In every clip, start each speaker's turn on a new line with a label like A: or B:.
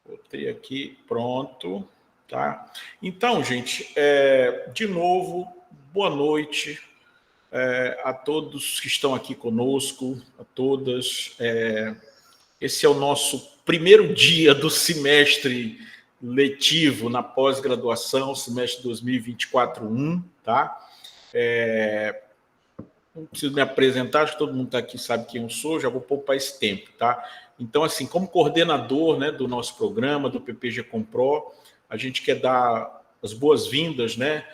A: Botei aqui, pronto, tá? Então, gente, de novo, boa noite a todos que estão aqui conosco, a todas. Esse é o nosso primeiro dia do semestre letivo na pós-graduação, semestre 2024-1, tá? Não preciso me apresentar, acho que todo mundo está aqui sabe quem eu sou, já vou poupar esse tempo, tá? Então, assim, como coordenador, né, do nosso programa, do PPG Compro, a gente quer dar as boas-vindas, né,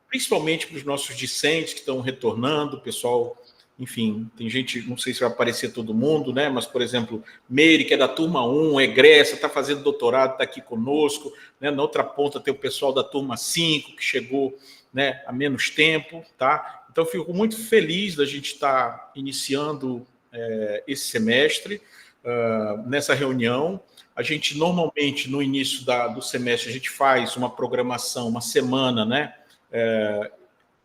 A: principalmente para os nossos discentes que estão retornando, o pessoal, enfim, tem gente, não sei se vai aparecer todo mundo, né, mas, por exemplo, Meire, que é da turma 1, egressa, está fazendo doutorado, está aqui conosco, né, na outra ponta tem o pessoal da turma 5, que chegou, né, há menos tempo, tá? Então, fico muito feliz da gente estar iniciando esse semestre, nessa reunião. A gente, normalmente, no início do semestre, a gente faz uma programação, uma semana, né,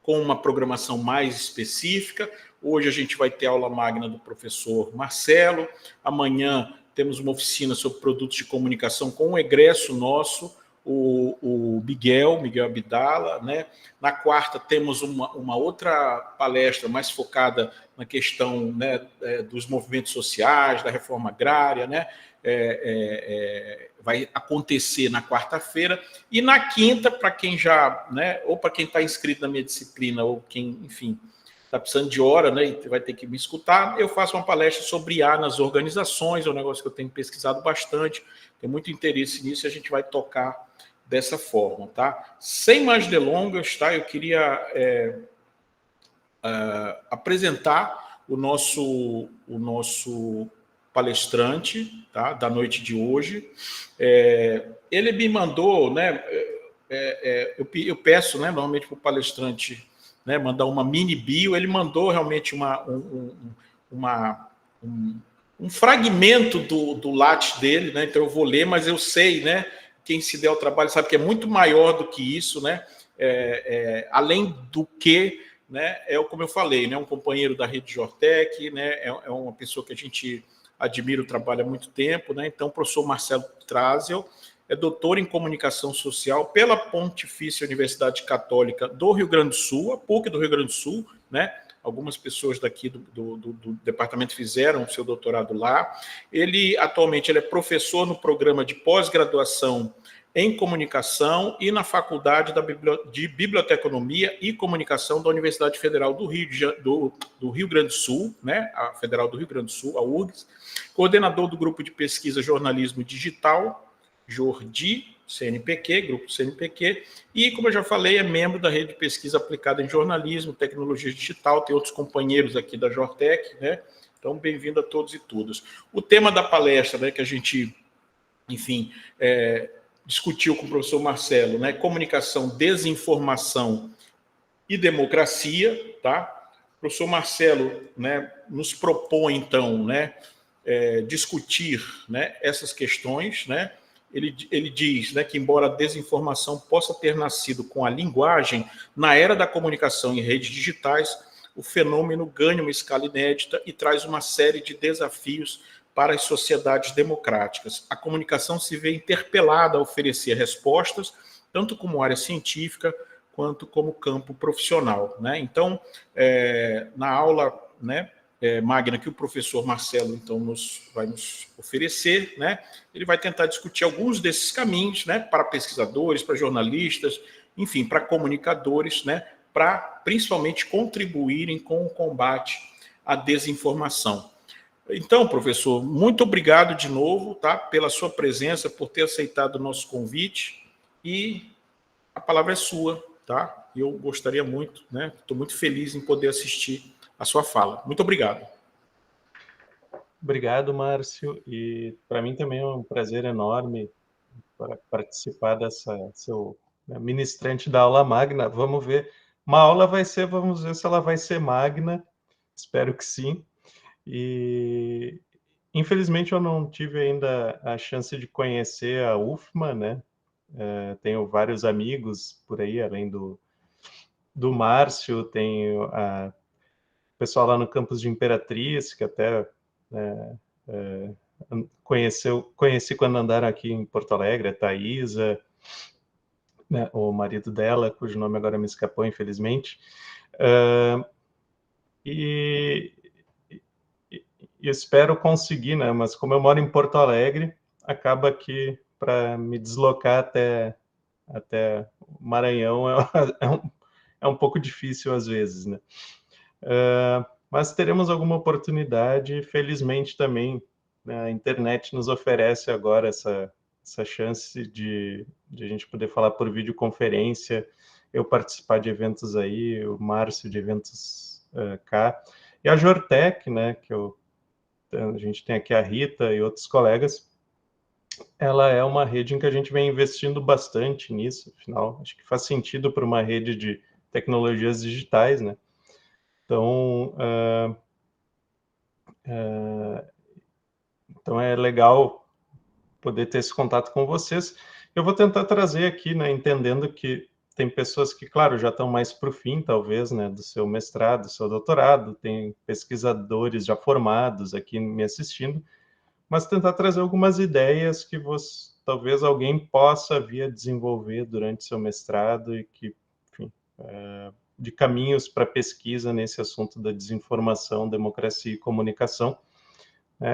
A: com uma programação mais específica. Hoje a gente vai ter aula magna do professor Marcelo. Amanhã temos uma oficina sobre produtos de comunicação com um egresso nosso, o Miguel Abdala, né? Na quarta temos uma outra palestra mais focada na questão, né, dos movimentos sociais, da reforma agrária, né? Vai acontecer na quarta-feira, e na quinta, para quem já, né, ou para quem está inscrito na minha disciplina, ou quem, enfim, está precisando de hora, né, e vai ter que me escutar, eu faço uma palestra sobre IA nas organizações, é um negócio que eu tenho pesquisado bastante, tenho muito interesse nisso, e a gente vai tocar dessa forma, tá? Sem mais delongas, tá? Eu queria apresentar o nosso palestrante, tá? Da noite de hoje. Ele me mandou, né? Eu peço, né, normalmente para o palestrante, né, mandar uma mini bio. Ele mandou realmente um fragmento do latte dele, né? Então eu vou ler, mas eu sei, né? Quem se der o trabalho sabe que é muito maior do que isso, né? Além do que, né? Como eu falei, né? Um companheiro da rede Jortec, né? É uma pessoa que a gente admira o trabalho há muito tempo, né? Então, o professor Marcelo Trazio é doutor em comunicação social pela Pontifícia Universidade Católica do Rio Grande do Sul, a PUC do Rio Grande do Sul, né? Algumas pessoas daqui do departamento fizeram o seu doutorado lá. Atualmente, ele é professor no programa de pós-graduação em comunicação e na Faculdade de Biblioteconomia e Comunicação da Universidade Federal do Rio Grande do Sul, né? A Federal do Rio Grande do Sul, a URGS, coordenador do Grupo de Pesquisa Jornalismo Digital, Jordi, CNPq, Grupo CNPq, e, como eu já falei, é membro da Rede de Pesquisa Aplicada em Jornalismo, Tecnologia Digital, tem outros companheiros aqui da Jortec, né? Então, bem-vindo a todos e todas. O tema da palestra, né, que a gente, enfim, discutiu com o professor Marcelo, né? Comunicação, desinformação e democracia, tá? O professor Marcelo, né, nos propõe, então, né, discutir, né, essas questões, né? Ele diz, né, que, embora a desinformação possa ter nascido com a linguagem, na era da comunicação em redes digitais, o fenômeno ganha uma escala inédita e traz uma série de desafios para as sociedades democráticas. A comunicação se vê interpelada a oferecer respostas, tanto como área científica, quanto como campo profissional, né? Então, na aula, né, magna que o professor Marcelo, então, vai nos oferecer, né? Ele vai tentar discutir alguns desses caminhos, né? Para pesquisadores, para jornalistas, enfim, para comunicadores, né? Para, principalmente, contribuírem com o combate à desinformação. Então, professor, muito obrigado de novo, tá? Pela sua presença, por ter aceitado o nosso convite, e a palavra é sua, tá? Eu gostaria muito, né? Estou muito feliz em poder assistir a sua fala. Muito obrigado.
B: Obrigado, Márcio, e para mim também é um prazer enorme para participar dessa seu ministrante da aula magna. Vamos ver, uma aula vai ser, vamos ver se ela vai ser magna, espero que sim. E infelizmente eu não tive ainda a chance de conhecer a UFMA, né? Tenho vários amigos por aí, além do Márcio, tenho o pessoal lá no campus de Imperatriz, que até conheci quando andaram aqui em Porto Alegre, a Thaisa, né, o marido dela, cujo nome agora me escapou, infelizmente. E espero conseguir, né? Mas como eu moro em Porto Alegre, acaba que para me deslocar até Maranhão é um pouco difícil às vezes, né? Mas teremos alguma oportunidade, felizmente também, né, a internet nos oferece agora essa chance de a gente poder falar por videoconferência, eu participar de eventos aí, o Márcio de eventos cá, e a Jortec, né, que a gente tem aqui a Rita e outros colegas, ela é uma rede em que a gente vem investindo bastante nisso, afinal, acho que faz sentido para uma rede de tecnologias digitais, né? Então, então é legal poder ter esse contato com vocês. Eu vou tentar trazer aqui, né, entendendo que tem pessoas que, claro, já estão mais para o fim, talvez, né, do seu mestrado, do seu doutorado, tem pesquisadores já formados aqui me assistindo, mas tentar trazer algumas ideias que talvez alguém possa vir a desenvolver durante seu mestrado e que, enfim, de caminhos para pesquisa nesse assunto da desinformação, democracia e comunicação.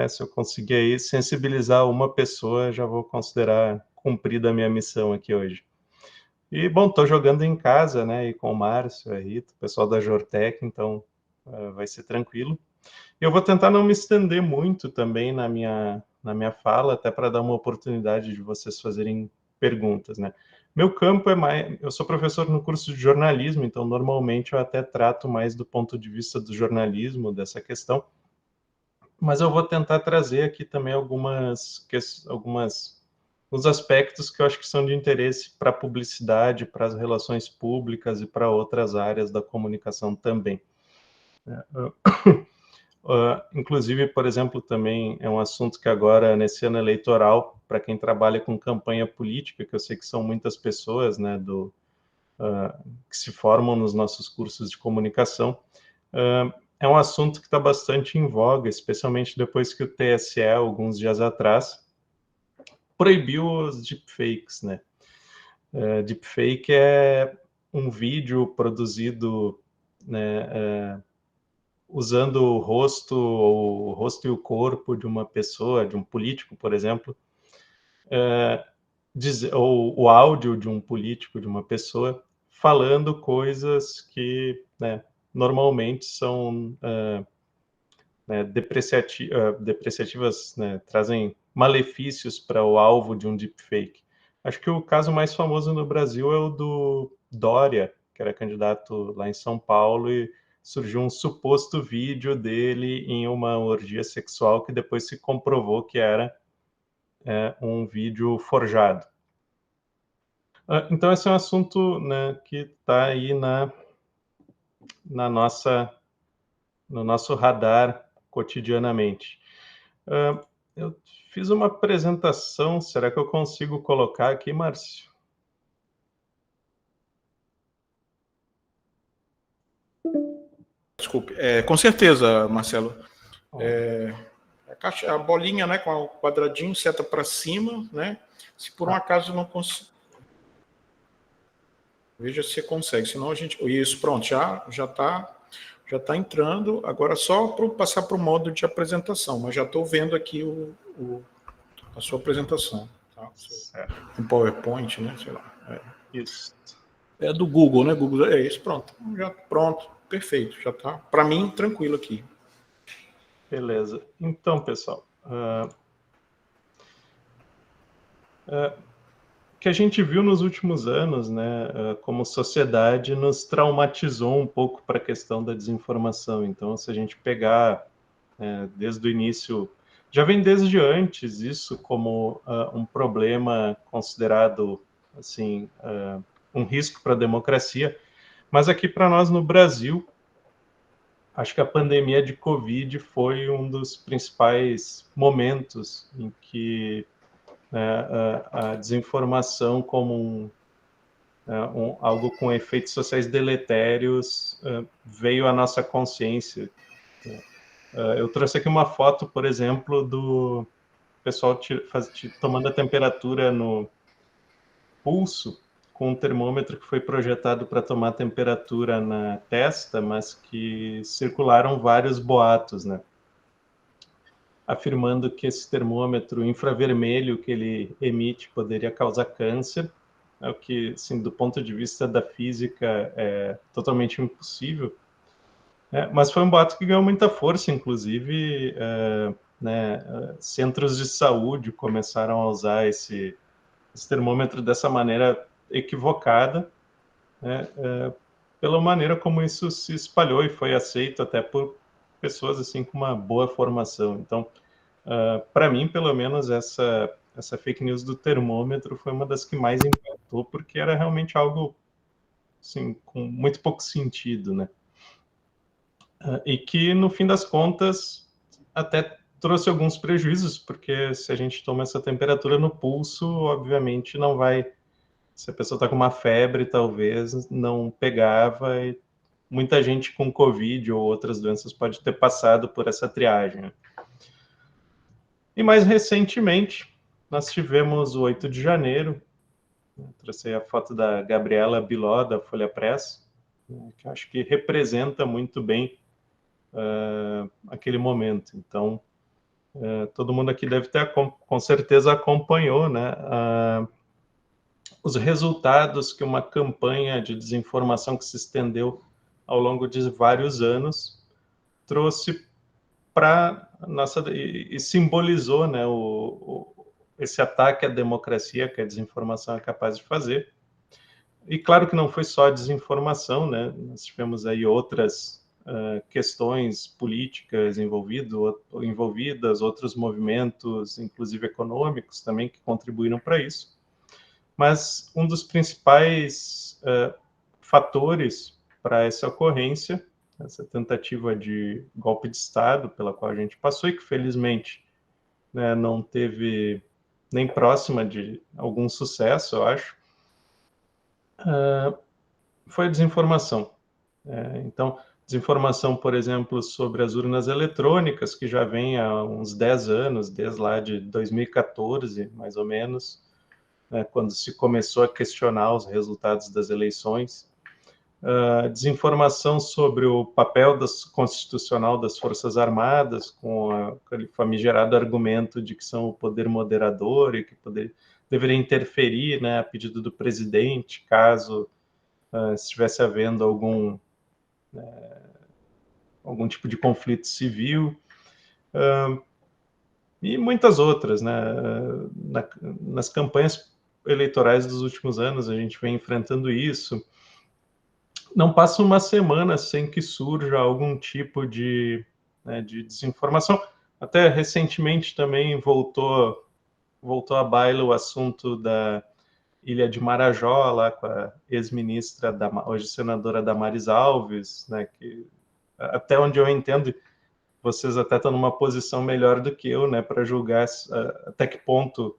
B: Se eu conseguir aí sensibilizar uma pessoa, já vou considerar cumprida a minha missão aqui hoje. E, bom, estou jogando em casa, né, e com o Márcio, a Rita, o pessoal da Jortec, então vai ser tranquilo. Eu vou tentar não me estender muito também na minha fala, até para dar uma oportunidade de vocês fazerem perguntas, né? Meu campo é mais... Eu sou professor no curso de jornalismo, então normalmente eu até trato mais do ponto de vista do jornalismo, dessa questão, mas eu vou tentar trazer aqui também alguns aspectos que eu acho que são de interesse para a publicidade, para as relações públicas e para outras áreas da comunicação também. Inclusive, por exemplo, também é um assunto que agora, nesse ano eleitoral, para quem trabalha com campanha política, que eu sei que são muitas pessoas, né, que se formam nos nossos cursos de comunicação, é um assunto que está bastante em voga, especialmente depois que o TSE, alguns dias atrás, proibiu os deepfakes, né? Deepfake é um vídeo produzido, né, usando o rosto e o corpo de uma pessoa, de um político, por exemplo, ou o áudio de um político, de uma pessoa, falando coisas que, né, normalmente são depreciativas, né, trazem malefícios para o alvo de um deepfake. Acho que o caso mais famoso no Brasil é o do Dória, que era candidato lá em São Paulo, e surgiu um suposto vídeo dele em uma orgia sexual que depois se comprovou que era um vídeo forjado. Então, esse é um assunto, né, que está aí no nosso radar cotidianamente. Eu fiz uma apresentação, será que eu consigo colocar aqui, Márcio?
A: Desculpe. Com certeza, Marcelo. A bolinha, né, com o quadradinho, seta para cima, né? Se por um acaso não conseguir. Veja se você consegue, senão a gente... Isso, pronto, já está entrando. Agora só para passar para o modo de apresentação, mas já estou vendo aqui a sua apresentação. Tá? Um PowerPoint, né? Sei lá.
B: Isso.
A: É do Google, né? Google, é isso, pronto. Pronto, perfeito, já está. Para mim, tranquilo aqui.
B: Beleza. Então, pessoal, o que a gente viu nos últimos anos, né, como sociedade, nos traumatizou um pouco para a questão da desinformação. Então, se a gente pegar desde o início, já vem desde antes isso como um problema considerado assim um risco para a democracia, mas aqui para nós no Brasil, acho que a pandemia de Covid foi um dos principais momentos em que a desinformação como algo com efeitos sociais deletérios veio à nossa consciência. Eu trouxe aqui uma foto, por exemplo, pessoal tomando a temperatura no pulso, com um termômetro que foi projetado para tomar temperatura na testa, mas que circularam vários boatos, né? Afirmando que esse termômetro infravermelho que ele emite poderia causar câncer, é o que, assim, do ponto de vista da física, é totalmente impossível. Mas foi um boato que ganhou muita força, inclusive, né, centros de saúde começaram a usar esse termômetro dessa maneira equivocada, né, pela maneira como isso se espalhou e foi aceito até por pessoas assim com uma boa formação. Então, para mim, pelo menos, essa fake news do termômetro foi uma das que mais impactou, porque era realmente algo assim, com muito pouco sentido, né? E que, no fim das contas, até trouxe alguns prejuízos, porque se a gente toma essa temperatura no pulso, obviamente não vai... Se a pessoa está com uma febre, talvez não pegava, e muita gente com Covid ou outras doenças pode ter passado por essa triagem, né? E mais recentemente, nós tivemos o 8 de janeiro, trouxe a foto da Gabriela Biló, da Folha Press, que acho que representa muito bem aquele momento. Então, todo mundo aqui deve ter, com certeza, acompanhou, né, os resultados que uma campanha de desinformação que se estendeu ao longo de vários anos trouxe para nossa e simbolizou, né, esse ataque à democracia que a desinformação é capaz de fazer. E claro que não foi só a desinformação, né? Nós tivemos aí outras questões políticas envolvidas, outros movimentos, inclusive econômicos também, que contribuíram para isso. Mas um dos principais fatores para essa ocorrência, essa tentativa de golpe de Estado pela qual a gente passou e que, felizmente, né, não teve nem próxima de algum sucesso, eu acho, foi a desinformação. Então, desinformação, por exemplo, sobre as urnas eletrônicas, que já vem há uns 10 anos, desde lá de 2014, mais ou menos, né, quando se começou a questionar os resultados das eleições. Desinformação sobre o papel constitucional das Forças Armadas, com aquele famigerado argumento de que são o poder moderador e que deveria interferir, né, a pedido do presidente, caso estivesse havendo algum tipo de conflito civil, e muitas outras, né? Nas campanhas eleitorais dos últimos anos, a gente vem enfrentando isso. Não passa uma semana sem que surja algum tipo de desinformação. Até recentemente também voltou à baila o assunto da Ilha de Marajó, lá com a ex-ministra, hoje senadora Damares Alves, né, que, até onde eu entendo, vocês até estão numa posição melhor do que eu, né, para julgar até que ponto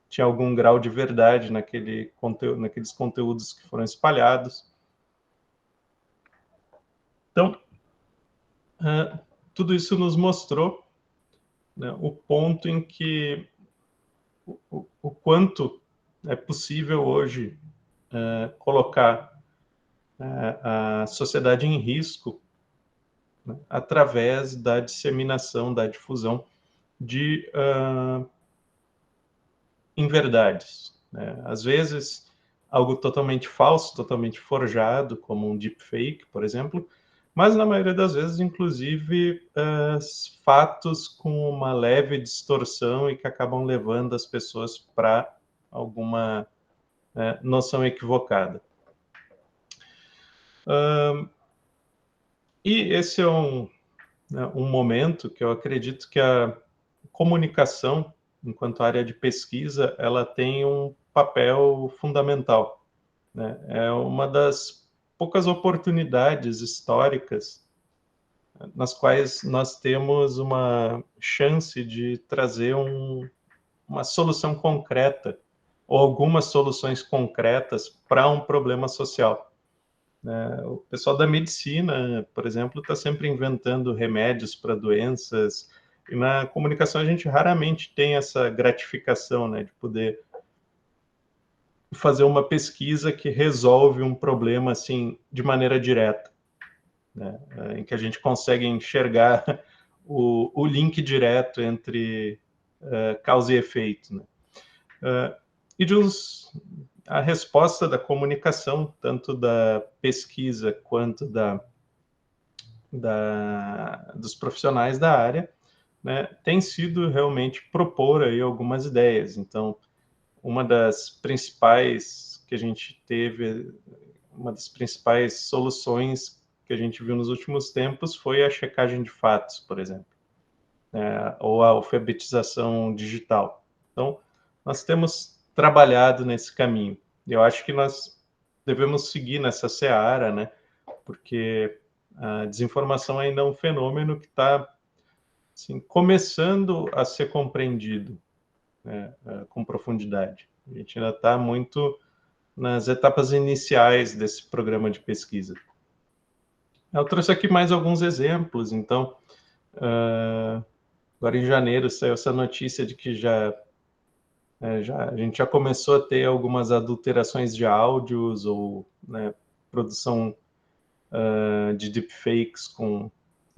B: tinha algum grau de verdade naqueles conteúdos que foram espalhados. Então, tudo isso nos mostrou, né, o ponto em que o quanto é possível hoje colocar a sociedade em risco, né, através da disseminação, da difusão de inverdades, né? Às vezes, algo totalmente falso, totalmente forjado, como um deepfake, por exemplo, mas na maioria das vezes, inclusive, fatos com uma leve distorção e que acabam levando as pessoas para alguma noção equivocada. E esse é um momento que eu acredito que a comunicação, enquanto área de pesquisa, ela tem um papel fundamental, né? É uma das poucas oportunidades históricas nas quais nós temos uma chance de trazer uma solução concreta ou algumas soluções concretas para um problema social. O pessoal da medicina, por exemplo, está sempre inventando remédios para doenças, E na comunicação a gente raramente tem essa gratificação, né, de poder fazer uma pesquisa que resolve um problema assim de maneira direta, né, em que a gente consegue enxergar o link direto entre causa e efeito, né? E a resposta da comunicação, tanto da pesquisa quanto dos profissionais da área, né, tem sido realmente propor aí algumas ideias. Então, uma das principais que a gente teve, uma das principais soluções que a gente viu nos últimos tempos foi a checagem de fatos, por exemplo, ou a alfabetização digital. Então, nós temos trabalhado nesse caminho. Eu acho que nós devemos seguir nessa seara, né? Porque a desinformação ainda é um fenômeno que está assim, começando a ser compreendido, né, com profundidade. A gente ainda está muito nas etapas iniciais desse programa de pesquisa. Eu trouxe aqui mais alguns exemplos. Então, agora em janeiro saiu essa notícia de que a gente já começou a ter algumas adulterações de áudios ou, né, produção de deepfakes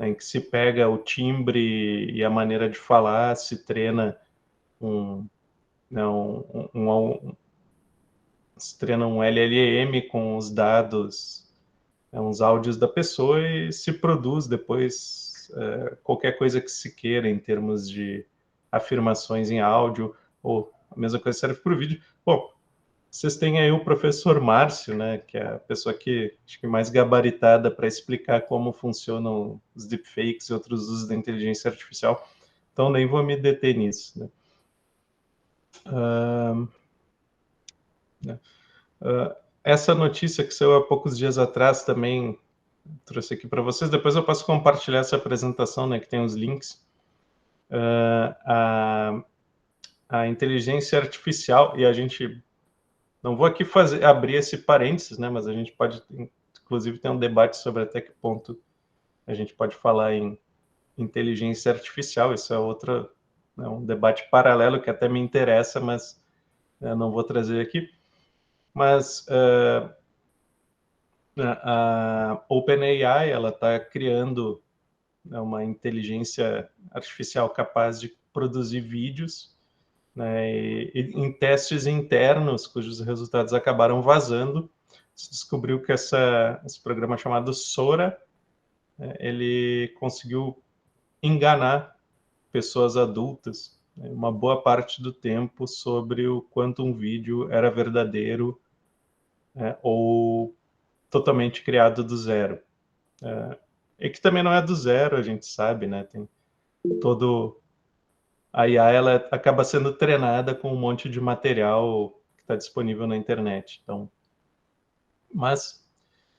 B: em que se pega o timbre e a maneira de falar, se treina se treina um LLM com os dados, uns áudios da pessoa e se produz depois qualquer coisa que se queira em termos de afirmações em áudio, ou a mesma coisa serve para o vídeo. Bom, vocês têm aí o professor Márcio, né, que é a pessoa que acho que mais gabaritada para explicar como funcionam os deepfakes e outros usos da inteligência artificial, então nem vou me deter nisso, né? Essa notícia que saiu há poucos dias atrás também trouxe aqui para vocês. Depois eu posso compartilhar essa apresentação, né, que tem os links. A inteligência artificial, e a gente não vou aqui abrir esse parênteses, né, mas a gente pode, inclusive, ter um debate sobre até que ponto a gente pode falar em inteligência artificial. Isso é outro, né, um debate paralelo que até me interessa, mas não vou trazer aqui. Mas a OpenAI, ela está criando, né, uma inteligência artificial capaz de produzir vídeos, né, e em testes internos, cujos resultados acabaram vazando, se descobriu que esse programa chamado Sora, ele conseguiu enganar pessoas adultas, né, uma boa parte do tempo sobre o quanto um vídeo era verdadeiro, ou totalmente criado do zero. E que também não é do zero, a gente sabe, né? Tem todo... A IA, ela acaba sendo treinada com um monte de material que está disponível na internet. Então, mas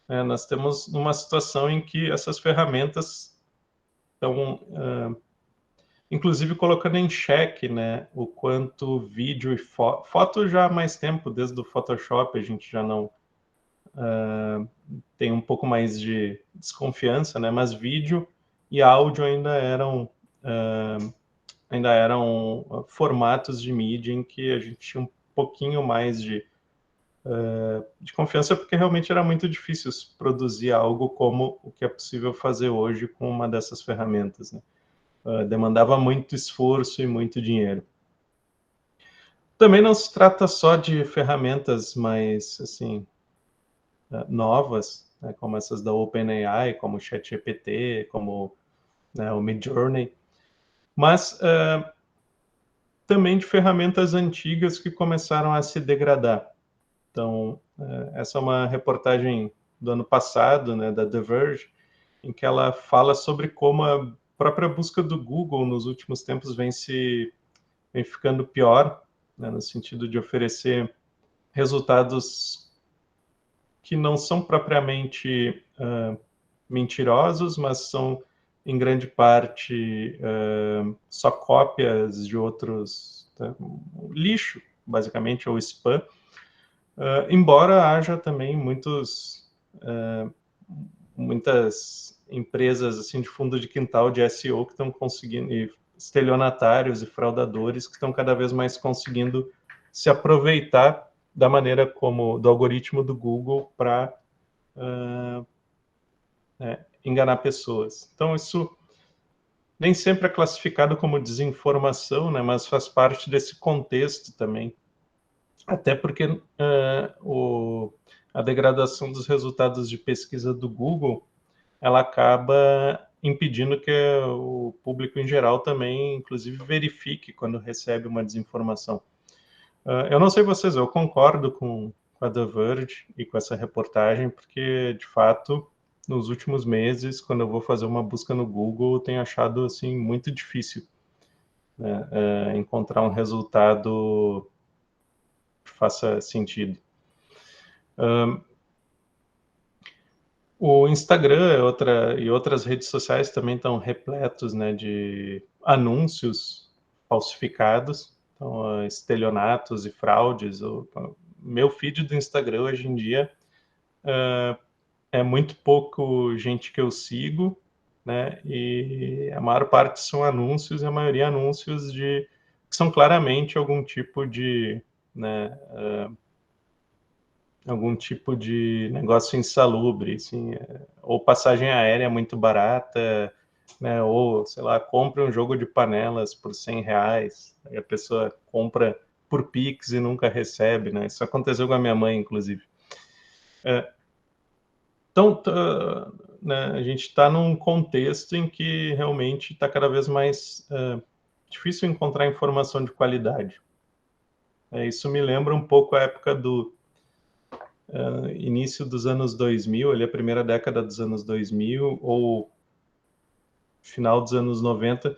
B: nós temos uma situação em que essas ferramentas estão, inclusive, colocando em xeque, né, o quanto vídeo e foto já há mais tempo, desde o Photoshop, a gente já não tem um pouco mais de desconfiança, né, mas vídeo e áudio ainda eram formatos de mídia em que a gente tinha um pouquinho mais de confiança, porque realmente era muito difícil produzir algo como o que é possível fazer hoje com uma dessas ferramentas, né? Demandava muito esforço e muito dinheiro. Também não se trata só de ferramentas mais assim novas, né, como essas da OpenAI, como o ChatGPT, como, né, o Midjourney, mas também de ferramentas antigas que começaram a se degradar. Então, essa é uma reportagem do ano passado, né, da The Verge, em que ela fala sobre como a própria busca do Google nos últimos tempos vem ficando pior, né, no sentido de oferecer resultados que não são propriamente mentirosos, mas são, em grande parte, só cópias de outros, tá? Lixo, basicamente, ou spam. Embora haja também muitas empresas assim de fundo de quintal de SEO que estão conseguindo, e estelionatários e fraudadores que estão cada vez mais conseguindo se aproveitar da maneira como do algoritmo do Google para enganar pessoas. Então, isso nem sempre é classificado como desinformação, né, mas faz parte desse contexto também. Até porque a degradação dos resultados de pesquisa do Google, ela acaba impedindo que o público em geral também, inclusive, verifique quando recebe uma desinformação. Eu não sei vocês, eu concordo com a The Verge e com essa reportagem, porque, de fato, nos últimos meses, quando eu vou fazer uma busca no Google, eu tenho achado assim, muito difícil, né, encontrar um resultado que faça sentido. O Instagram e outras redes sociais também estão repletos, né, de anúncios falsificados, então, estelionatos e fraudes. O meu feed do Instagram hoje em dia é muito pouco gente que eu sigo, né, e a maior parte são anúncios, e a maioria anúncios que são claramente algum tipo de, né, algum tipo de negócio insalubre, assim, ou passagem aérea muito barata, né, ou, sei lá, compre um jogo de panelas por R$100, aí a pessoa compra por Pix e nunca recebe, né, isso aconteceu com a minha mãe, inclusive. Então, né, a gente está num contexto em que realmente está cada vez mais difícil encontrar informação de qualidade. Isso me lembra um pouco a época do início dos anos 2000, ali a primeira década dos anos 2000, ou final dos anos 90,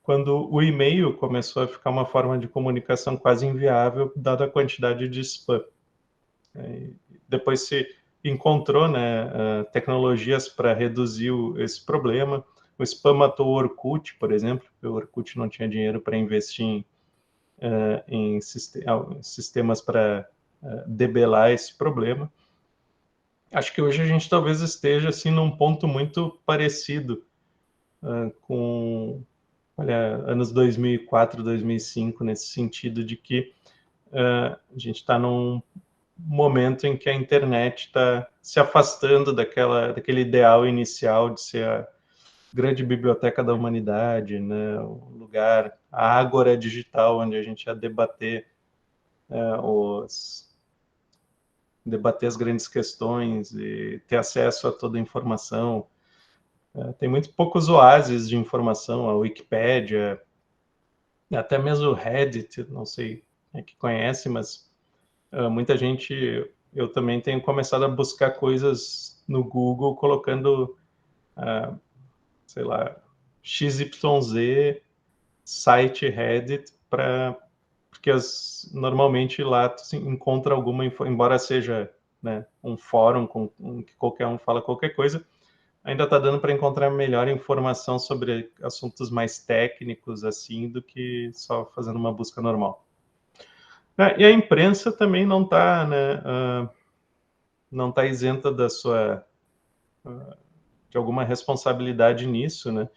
B: quando o e-mail começou a ficar uma forma de comunicação quase inviável, dada a quantidade de spam. Depois se encontrou, né, tecnologias para reduzir esse problema. O spam matou o Orkut, por exemplo, porque o Orkut não tinha dinheiro para investir em sistemas para debelar esse problema. Acho que hoje a gente talvez esteja assim num ponto muito parecido com anos 2004, 2005, nesse sentido de que a gente está num momento em que a internet está se afastando daquele ideal inicial de ser a grande biblioteca da humanidade, né, o lugar, a ágora digital, onde a gente ia debater as grandes questões e ter acesso a toda a informação. Tem muito poucos oásis de informação, a Wikipédia, até mesmo o Reddit, não sei quem é que conhece, mas muita gente, eu também tenho começado a buscar coisas no Google colocando, sei lá, XYZ site Reddit, porque normalmente lá se encontra alguma, embora seja, né, um fórum que qualquer um fala qualquer coisa, ainda está dando para encontrar melhor informação sobre assuntos mais técnicos, assim, do que só fazendo uma busca normal. E a imprensa também não está, né, não está isenta de alguma responsabilidade nisso, né?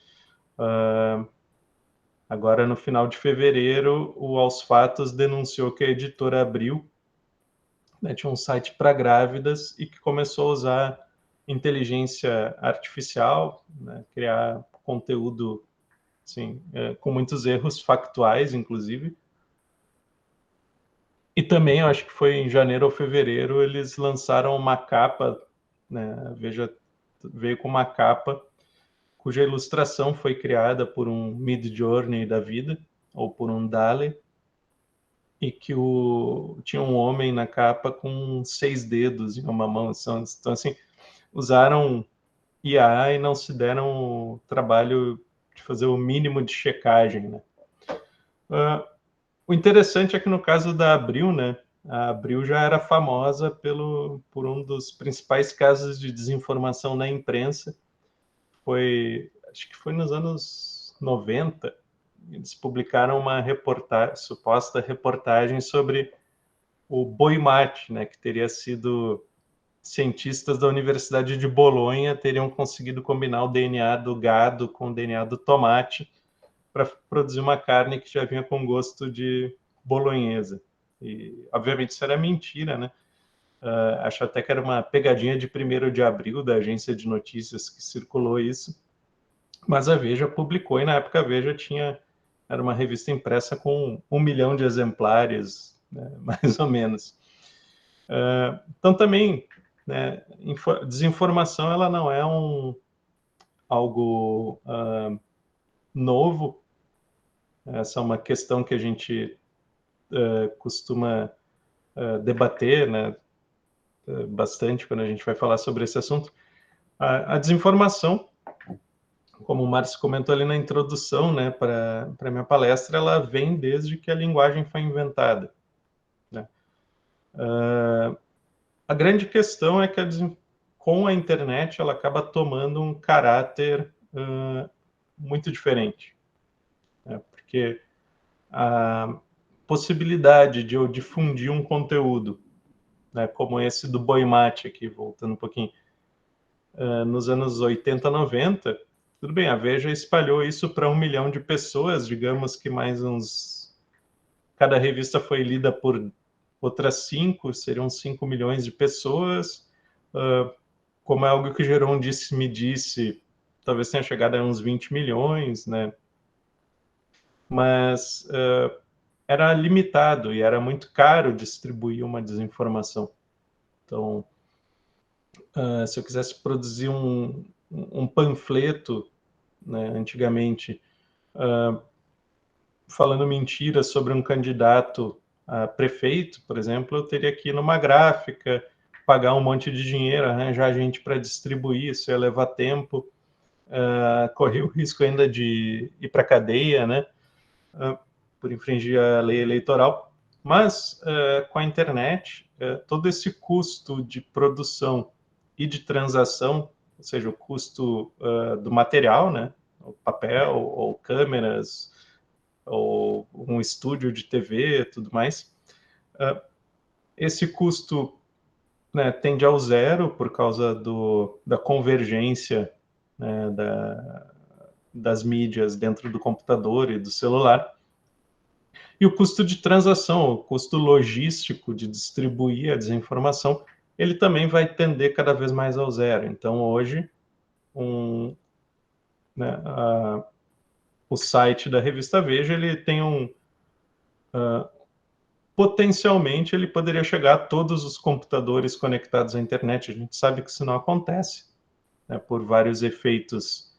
B: Agora, no final de fevereiro, o Aos Fatos denunciou que a editora Abril, né, tinha um site para grávidas e que começou a usar inteligência artificial, né, criar conteúdo assim, com muitos erros factuais, inclusive. E também, eu acho que foi em janeiro ou fevereiro, eles lançaram uma capa, né, veio com uma capa cuja ilustração foi criada por um Midjourney da vida, ou por um DALL-E, e que tinha um homem na capa com 6 dedos em uma mão. Então, assim, usaram IA e não se deram o trabalho de fazer o mínimo de checagem, né? O interessante é que no caso da Abril, né, a Abril já era famosa por um dos principais casos de desinformação na imprensa. Acho que foi nos anos 90, eles publicaram uma suposta reportagem sobre o boi mate, né, que teria sido cientistas da Universidade de Bolonha teriam conseguido combinar o DNA do gado com o DNA do tomate para produzir uma carne que já vinha com gosto de bolonhesa. E, obviamente, isso era mentira, né? Acho até que era uma pegadinha de 1º de abril da agência de notícias que circulou isso. Mas a Veja publicou, e na época a Veja era uma revista impressa com 1 milhão de exemplares, né, mais ou menos. Então também, né, desinformação ela não é algo novo. Essa é uma questão que a gente costuma debater, né, bastante quando a gente vai falar sobre esse assunto. A desinformação, como o Márcio comentou ali na introdução, né, para a minha palestra, ela vem desde que a linguagem foi inventada, né? A grande questão é que com a internet ela acaba tomando um caráter muito diferente, né? Porque a possibilidade de eu difundir um conteúdo, né, como esse do Boi Mate aqui, voltando um pouquinho, nos anos 80, 90, tudo bem, a Veja espalhou isso para 1 milhão de pessoas, digamos que mais uns... Cada revista foi lida por outras 5, seriam 5 milhões de pessoas. Como é algo que gerou um disse-me-disse, talvez tenha chegado a uns 20 milhões, né? Mas era limitado e era muito caro distribuir uma desinformação. Então, se eu quisesse produzir um panfleto, né, antigamente, falando mentira sobre um candidato a prefeito, por exemplo, eu teria que ir numa gráfica, pagar um monte de dinheiro, arranjar gente para distribuir, isso ia levar tempo, correr o risco ainda de ir para a cadeia, né, por infringir a lei eleitoral. Mas, com a internet, todo esse custo de produção e de transação, ou seja, o custo do material, né, o papel ou câmeras, ou um estúdio de TV, tudo mais, esse custo, né, tende ao zero por causa da convergência, né, das mídias dentro do computador e do celular. E o custo de transação, o custo logístico de distribuir a desinformação, ele também vai tender cada vez mais ao zero. Então, hoje, né, o site da revista Veja, ele tem potencialmente, ele poderia chegar a todos os computadores conectados à internet. A gente sabe que isso não acontece, né, por vários efeitos,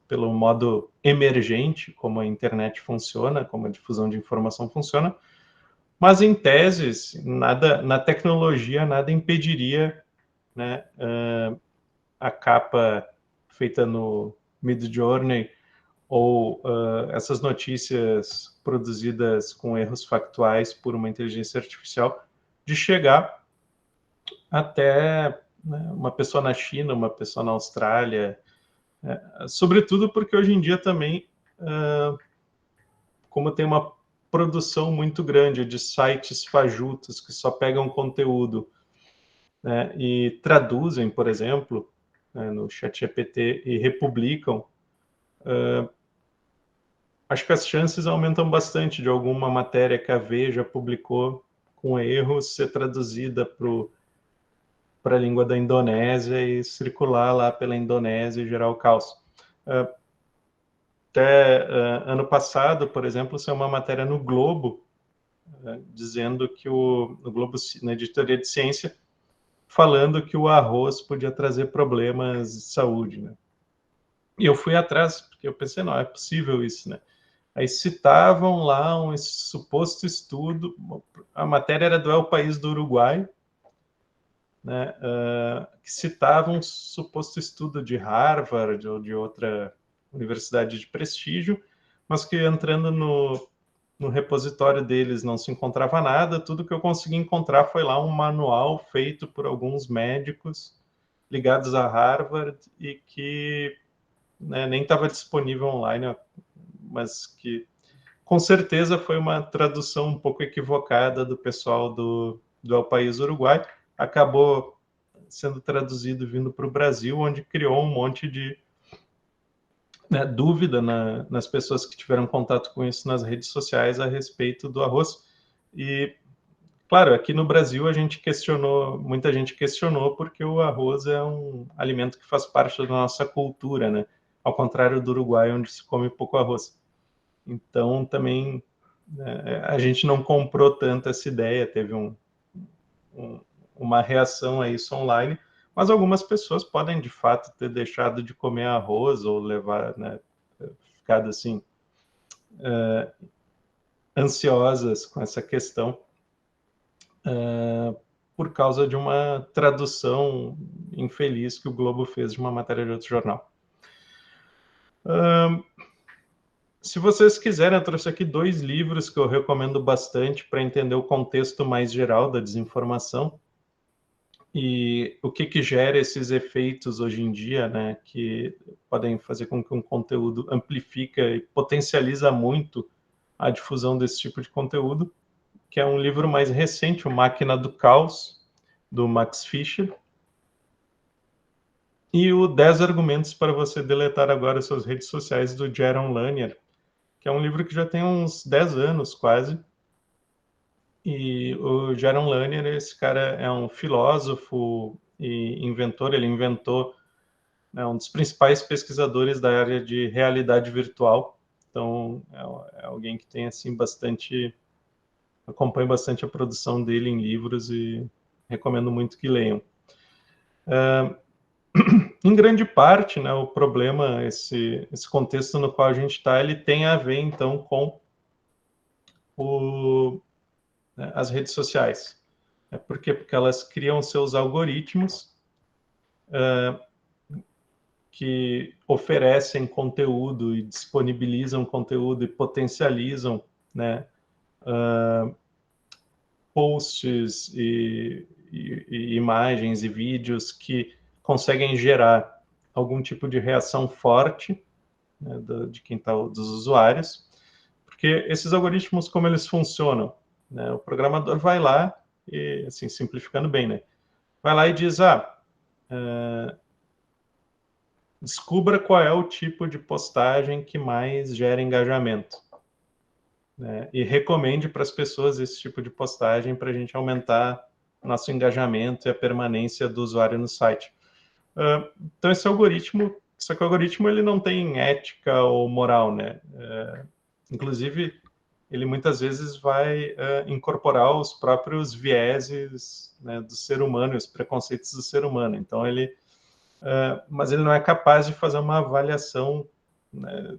B: pelo modo emergente, como a internet funciona, como a difusão de informação funciona, mas, em tese, nada, na tecnologia, nada impediria, né, a capa feita no Midjourney ou essas notícias produzidas com erros factuais por uma inteligência artificial, de chegar até, né, uma pessoa na China, uma pessoa na Austrália, sobretudo porque hoje em dia também, como tem uma produção muito grande de sites fajutos que só pegam conteúdo, né, e traduzem, por exemplo, né, no ChatGPT e republicam, acho que as chances aumentam bastante de alguma matéria que a Veja publicou com erros ser traduzida para a língua da Indonésia e circular lá pela Indonésia e gerar o caos. Até ano passado, por exemplo, saiu uma matéria no Globo, dizendo que no Globo, na editoria de ciência, falando que o arroz podia trazer problemas de saúde, né? E eu fui atrás, porque eu pensei, não, é possível isso, né? Aí citavam lá um suposto estudo, a matéria era do El País do Uruguai, né, que citava um suposto estudo de Harvard ou de outra universidade de prestígio, mas que, entrando no repositório deles, não se encontrava nada. Tudo que eu consegui encontrar foi lá um manual feito por alguns médicos ligados a Harvard e que, né, nem estava disponível online, mas que com certeza foi uma tradução um pouco equivocada do pessoal do El País Uruguai. Acabou sendo traduzido vindo para o Brasil, onde criou um monte de né, dúvida nas pessoas que tiveram contato com isso nas redes sociais a respeito do arroz. E, claro, aqui no Brasil muita gente questionou porque o arroz é um alimento que faz parte da nossa cultura, né? Ao contrário do Uruguai, onde se come pouco arroz. Então, também, a gente não comprou tanto essa ideia, teve uma reação a isso online, mas algumas pessoas podem, de fato, ter deixado de comer arroz ou levar, né, ficado assim, ansiosas com essa questão, por causa de uma tradução infeliz que o Globo fez de uma matéria de outro jornal. Se vocês quiserem, eu trouxe aqui 2 livros que eu recomendo bastante para entender o contexto mais geral da desinformação e o que gera esses efeitos hoje em dia, né, que podem fazer com que um conteúdo amplifica e potencializa muito a difusão desse tipo de conteúdo, que é um livro mais recente, o Máquina do Caos, do Max Fischer, e o 10 Argumentos para você deletar agora suas redes sociais, do Jaron Lanier, que é um livro que já tem uns 10 anos quase. E o Jaron Lanier, esse cara é um filósofo e inventor, ele inventou, né, um dos principais pesquisadores da área de realidade virtual. Então, é alguém que tem, assim, acompanha bastante a produção dele em livros e recomendo muito que leiam. Em grande parte, né, o problema, esse contexto no qual a gente está, ele tem a ver, então, com né, as redes sociais. Por quê? Porque elas criam seus algoritmos que oferecem conteúdo e disponibilizam conteúdo e potencializam, né, posts e imagens e vídeos que conseguem gerar algum tipo de reação forte, né, de quem está, dos usuários, porque esses algoritmos, como eles funcionam, né, o programador vai lá e, assim, simplificando bem, né, vai lá e diz, descubra qual é o tipo de postagem que mais gera engajamento, né, e recomende para as pessoas esse tipo de postagem para a gente aumentar nosso engajamento e a permanência do usuário no site. Então, só que o algoritmo ele não tem ética ou moral, né? Inclusive, ele muitas vezes vai incorporar os próprios vieses, né, do ser humano, os preconceitos do ser humano. Então, mas ele não é capaz de fazer uma avaliação, né,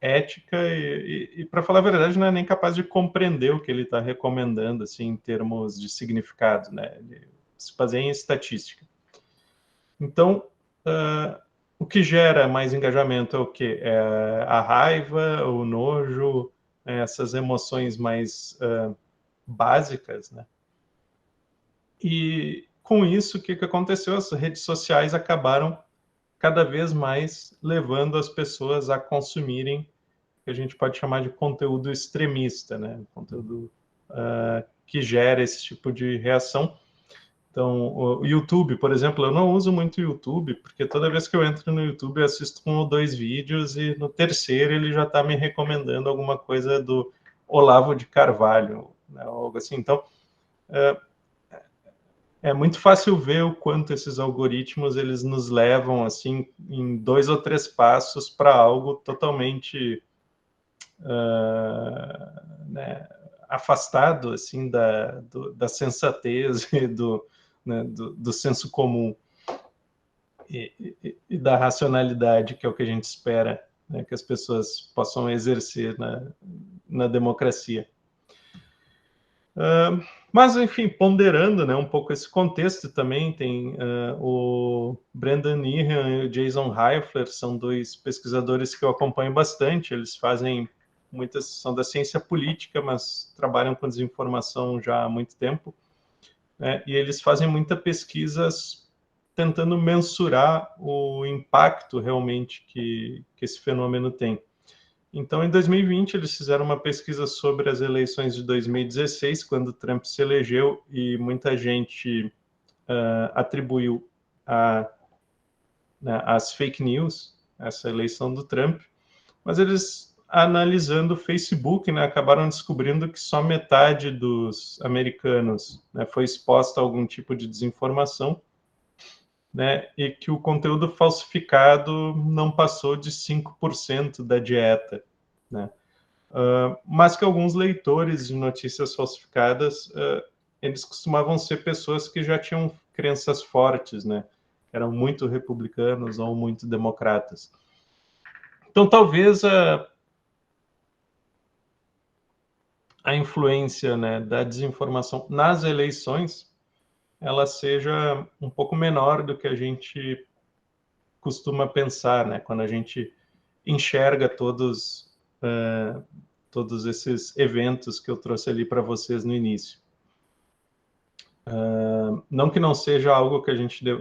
B: ética e para falar a verdade, não é nem capaz de compreender o que ele está recomendando, assim, em termos de significado, né? Ele se baseia em estatística. Então, o que gera mais engajamento é o quê? É a raiva, o nojo, essas emoções mais básicas, né? E com isso, o que aconteceu? As redes sociais acabaram cada vez mais levando as pessoas a consumirem o que a gente pode chamar de conteúdo extremista, né? Conteúdo que gera esse tipo de reação. Então, o YouTube, por exemplo, eu não uso muito o YouTube, porque toda vez que eu entro no YouTube eu assisto 1 ou 2 vídeos e no terceiro ele já está me recomendando alguma coisa do Olavo de Carvalho, né, algo assim. Então, é muito fácil ver o quanto esses algoritmos eles nos levam assim em 2 ou 3 passos para algo totalmente né, afastado assim da sensatez e né, do senso comum e da racionalidade, que é o que a gente espera, né, que as pessoas possam exercer na democracia. Mas, enfim, ponderando, né, um pouco esse contexto também, tem o Brendan Nehan e o Jason Heifler, são 2 pesquisadores que eu acompanho bastante, eles são da ciência política, mas trabalham com desinformação já há muito tempo, né, e eles fazem muita pesquisas tentando mensurar o impacto realmente que esse fenômeno tem. Então, em 2020, eles fizeram uma pesquisa sobre as eleições de 2016, quando Trump se elegeu, e muita gente atribuiu as fake news, essa eleição do Trump, mas eles, analisando o Facebook, né, acabaram descobrindo que só metade dos americanos, né, foi exposta a algum tipo de desinformação, né, e que o conteúdo falsificado não passou de 5% da dieta, né. Mas que alguns leitores de notícias falsificadas, eles costumavam ser pessoas que já tinham crenças fortes, né, eram muito republicanos ou muito democratas. Então, talvez a influência, né, da desinformação nas eleições ela seja um pouco menor do que a gente costuma pensar, né, quando a gente enxerga todos esses eventos que eu trouxe ali para vocês no início. Não que não seja algo que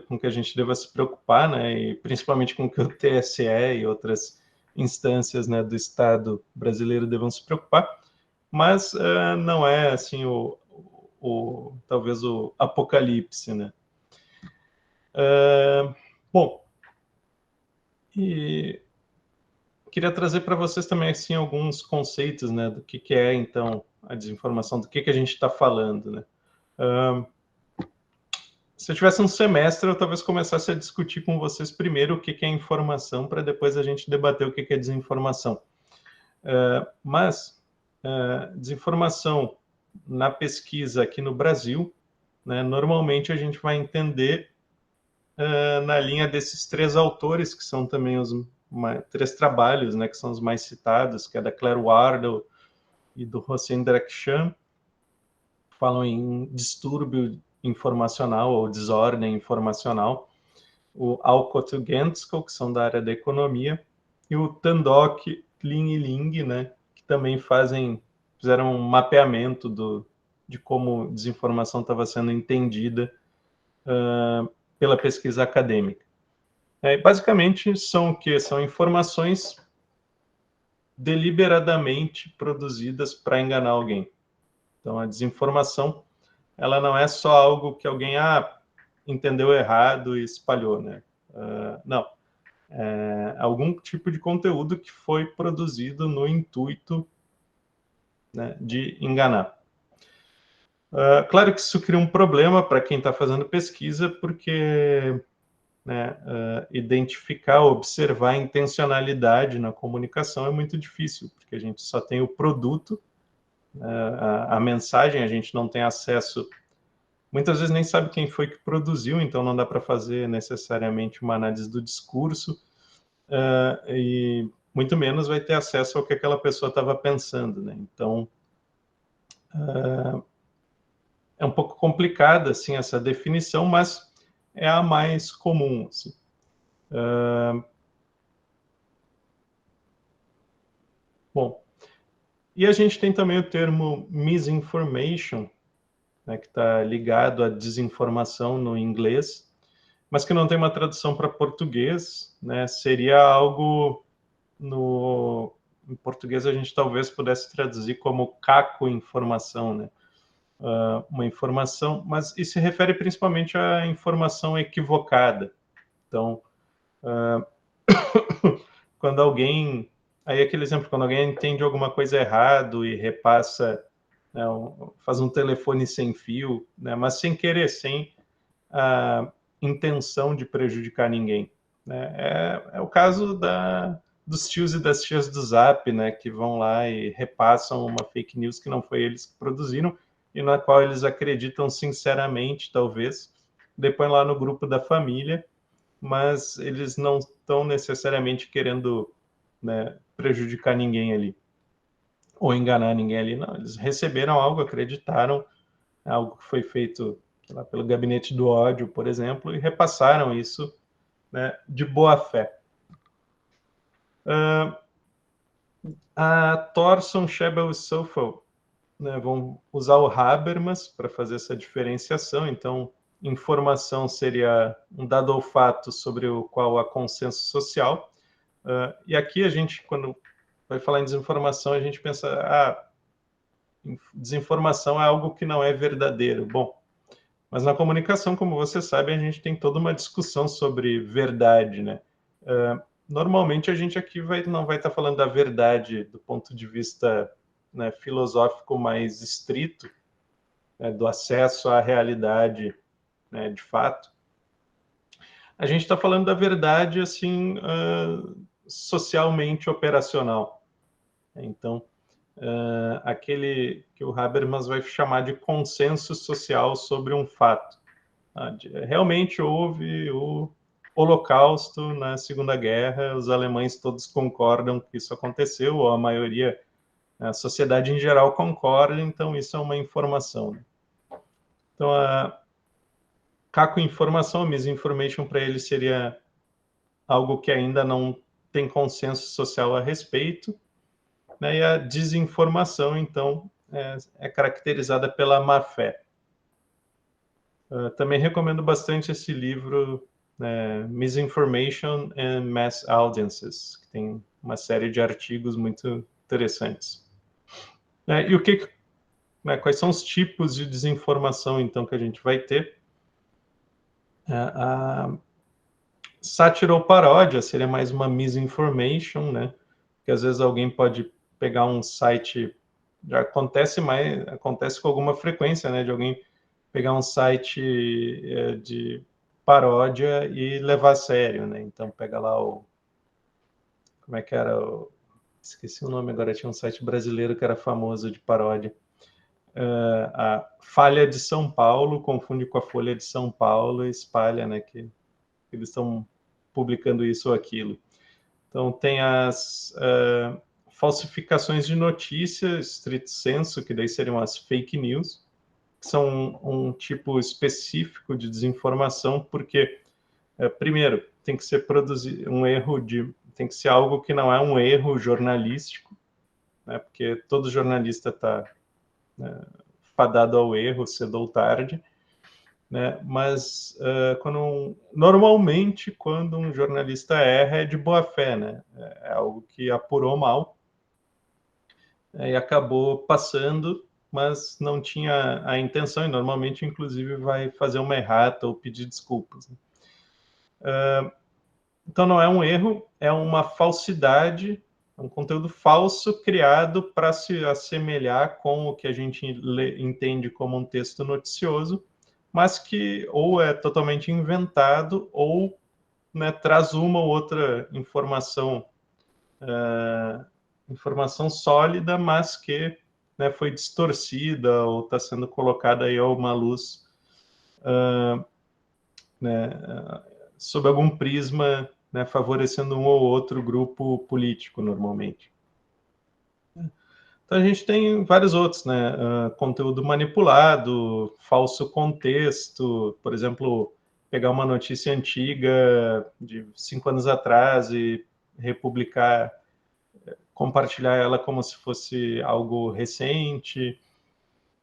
B: com que a gente deva se preocupar, né, e principalmente com que o TSE e outras instâncias, né, do Estado brasileiro devam se preocupar, mas não é assim talvez o apocalipse, né? Bom, e queria trazer para vocês também assim alguns conceitos, né, do que é então a desinformação, do que a gente está falando, né? Se eu tivesse um semestre, eu talvez começasse a discutir com vocês primeiro o que é informação, para depois a gente debater o que é desinformação. Mas desinformação na pesquisa aqui no Brasil, né, normalmente a gente vai entender na linha desses três autores, que são também os três trabalhos, né, que são os mais citados, que é da Claire Wardle e do Hossein Drakhshan, falam em distúrbio informacional ou desordem informacional, o Alcott e Gentzkow, que são da área da economia, e o Tandok, Lin e Ling, né, que também fizeram um mapeamento de como desinformação estava sendo entendida pela pesquisa acadêmica. Basicamente, são o quê? São informações deliberadamente produzidas para enganar alguém. Então, a desinformação, ela não é só algo que alguém entendeu errado e espalhou, né? Não. É algum tipo de conteúdo que foi produzido no intuito, né, de enganar. Claro que isso cria um problema para quem está fazendo pesquisa, porque, né, identificar, observar a intencionalidade na comunicação é muito difícil, porque a gente só tem o produto, a mensagem, a gente não tem acesso, muitas vezes nem sabe quem foi que produziu, então não dá para fazer necessariamente uma análise do discurso, e muito menos vai ter acesso ao que aquela pessoa estava pensando, né? Então, é um pouco complicada, assim, essa definição, mas é a mais comum, assim. Bom, e a gente tem também o termo misinformation, né, que está ligado à desinformação no inglês, mas que não tem uma tradução para português, né? Seria algo em português a gente talvez pudesse traduzir como caco-informação, né? Uma informação, mas isso se refere principalmente à informação equivocada. Então, quando alguém, aí aquele exemplo, quando alguém entende alguma coisa errado e repassa, né, faz um telefone sem fio, né, mas sem querer, sem a intenção de prejudicar ninguém, né? É o caso dos tios e das tias do Zap, né, que vão lá e repassam uma fake news que não foi eles que produziram e na qual eles acreditam sinceramente, talvez, depois lá no grupo da família, mas eles não estão necessariamente querendo, né, prejudicar ninguém ali ou enganar ninguém ali, não. Eles receberam algo, acreditaram, algo que foi feito lá pelo gabinete do ódio, por exemplo, e repassaram isso, né, de boa fé. A Thorson, Shebel e Soufel, né, vão usar o Habermas para fazer essa diferenciação. Então, informação seria um dado ou fato sobre o qual há consenso social. E aqui a gente, quando vai falar em desinformação, a gente pensa, desinformação é algo que não é verdadeiro. Bom, mas na comunicação, como você sabe, a gente tem toda uma discussão sobre verdade, né? normalmente a gente aqui não vai estar falando da verdade do ponto de vista, né, filosófico mais estrito, né, do acesso à realidade, né, de fato. A gente está falando da verdade assim, socialmente operacional. Então, aquele que o Habermas vai chamar de consenso social sobre um fato. Realmente houve o Holocausto na Segunda Guerra, os alemães todos concordam que isso aconteceu, ou a maioria, a sociedade em geral concorda, então isso é uma informação. Então, a caco-informação, misinformation, para ele seria algo que ainda não tem consenso social a respeito, né? E a desinformação, então, é caracterizada pela má-fé. Também recomendo bastante esse livro, Misinformation and Mass Audiences, que tem uma série de artigos muito interessantes. E quais são os tipos de desinformação, então, que a gente vai ter? A sátira ou paródia seria mais uma misinformation, né? Que às vezes alguém pode pegar um site, já acontece com alguma frequência, né? De alguém pegar um site de paródia e levar a sério, né? Então pega lá como é que era? Esqueci o nome agora, tinha um site brasileiro que era famoso de paródia. A Falha de São Paulo, confunde com a Folha de São Paulo e espalha, né? Que eles estão publicando isso ou aquilo. Então tem as falsificações de notícia, stricto sensu, que daí seriam as fake news, que são um tipo específico de desinformação, porque primeiro tem que ser tem que ser algo que não é um erro jornalístico, né, porque todo jornalista está fadado ao erro cedo ou tarde, né, mas normalmente quando um jornalista erra é de boa fé, né, é algo que apurou mal e acabou passando, mas não tinha a intenção, e normalmente, inclusive, vai fazer uma errata ou pedir desculpas. Então, não é um erro, é uma falsidade, um conteúdo falso criado para se assemelhar com o que a gente entende como um texto noticioso, mas que ou é totalmente inventado ou, né, traz uma ou outra informação sólida, mas que, né, foi distorcida ou está sendo colocada aí a uma luz, né, sob algum prisma, né, favorecendo um ou outro grupo político, normalmente. Então a gente tem vários outros, né? Conteúdo manipulado, falso contexto, por exemplo, pegar uma notícia antiga de 5 anos atrás e republicar, compartilhar ela como se fosse algo recente,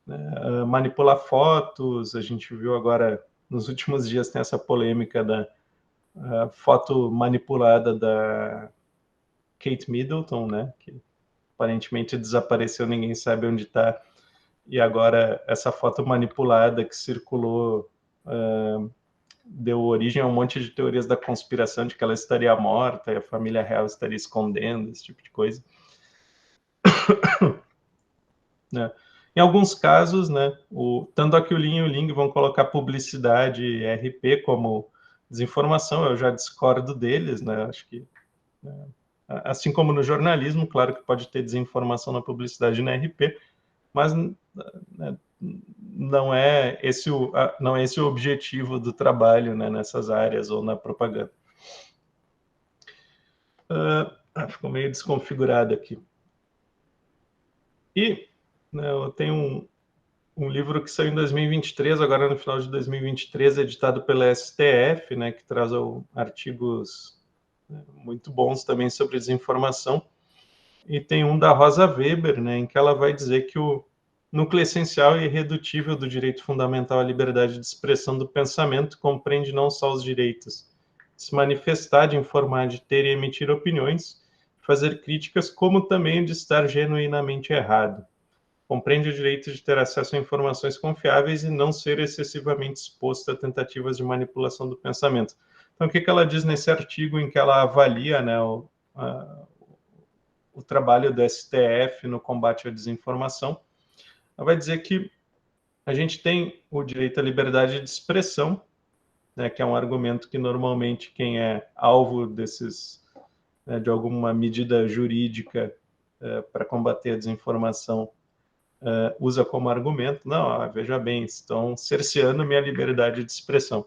B: né? Manipular fotos, a gente viu agora, nos últimos dias, tem essa polêmica da foto manipulada da Kate Middleton, né? Que aparentemente desapareceu, ninguém sabe onde está. E agora essa foto manipulada que circulou deu origem a um monte de teorias da conspiração de que ela estaria morta e a família real estaria escondendo, esse tipo de coisa. Né? Em alguns casos, né, tanto a Qiulin e o Ling vão colocar publicidade e RP como desinformação, eu já discordo deles, né? Acho que, assim como no jornalismo, claro que pode ter desinformação na publicidade e na RP, mas, né, não é esse o objetivo do trabalho, né, nessas áreas ou na propaganda. Ficou meio desconfigurado aqui. E, né, eu tenho um livro que saiu em 2023, agora no final de 2023, editado pela STF, né, que traz artigos, né, muito bons também sobre desinformação. E tem um da Rosa Weber, né, em que ela vai dizer que o núcleo essencial e irredutível do direito fundamental à liberdade de expressão do pensamento compreende não só os direitos de se manifestar, de informar, de ter e emitir opiniões, de fazer críticas, como também de estar genuinamente errado. Compreende o direito de ter acesso a informações confiáveis e não ser excessivamente exposto a tentativas de manipulação do pensamento. Então, o que ela diz nesse artigo em que ela avalia, né, o trabalho do STF no combate à desinformação? Ela vai dizer que a gente tem o direito à liberdade de expressão, né, que é um argumento que normalmente quem é alvo desses, né, de alguma medida jurídica para combater a desinformação usa como argumento. Não, veja bem, estão cerceando minha liberdade de expressão.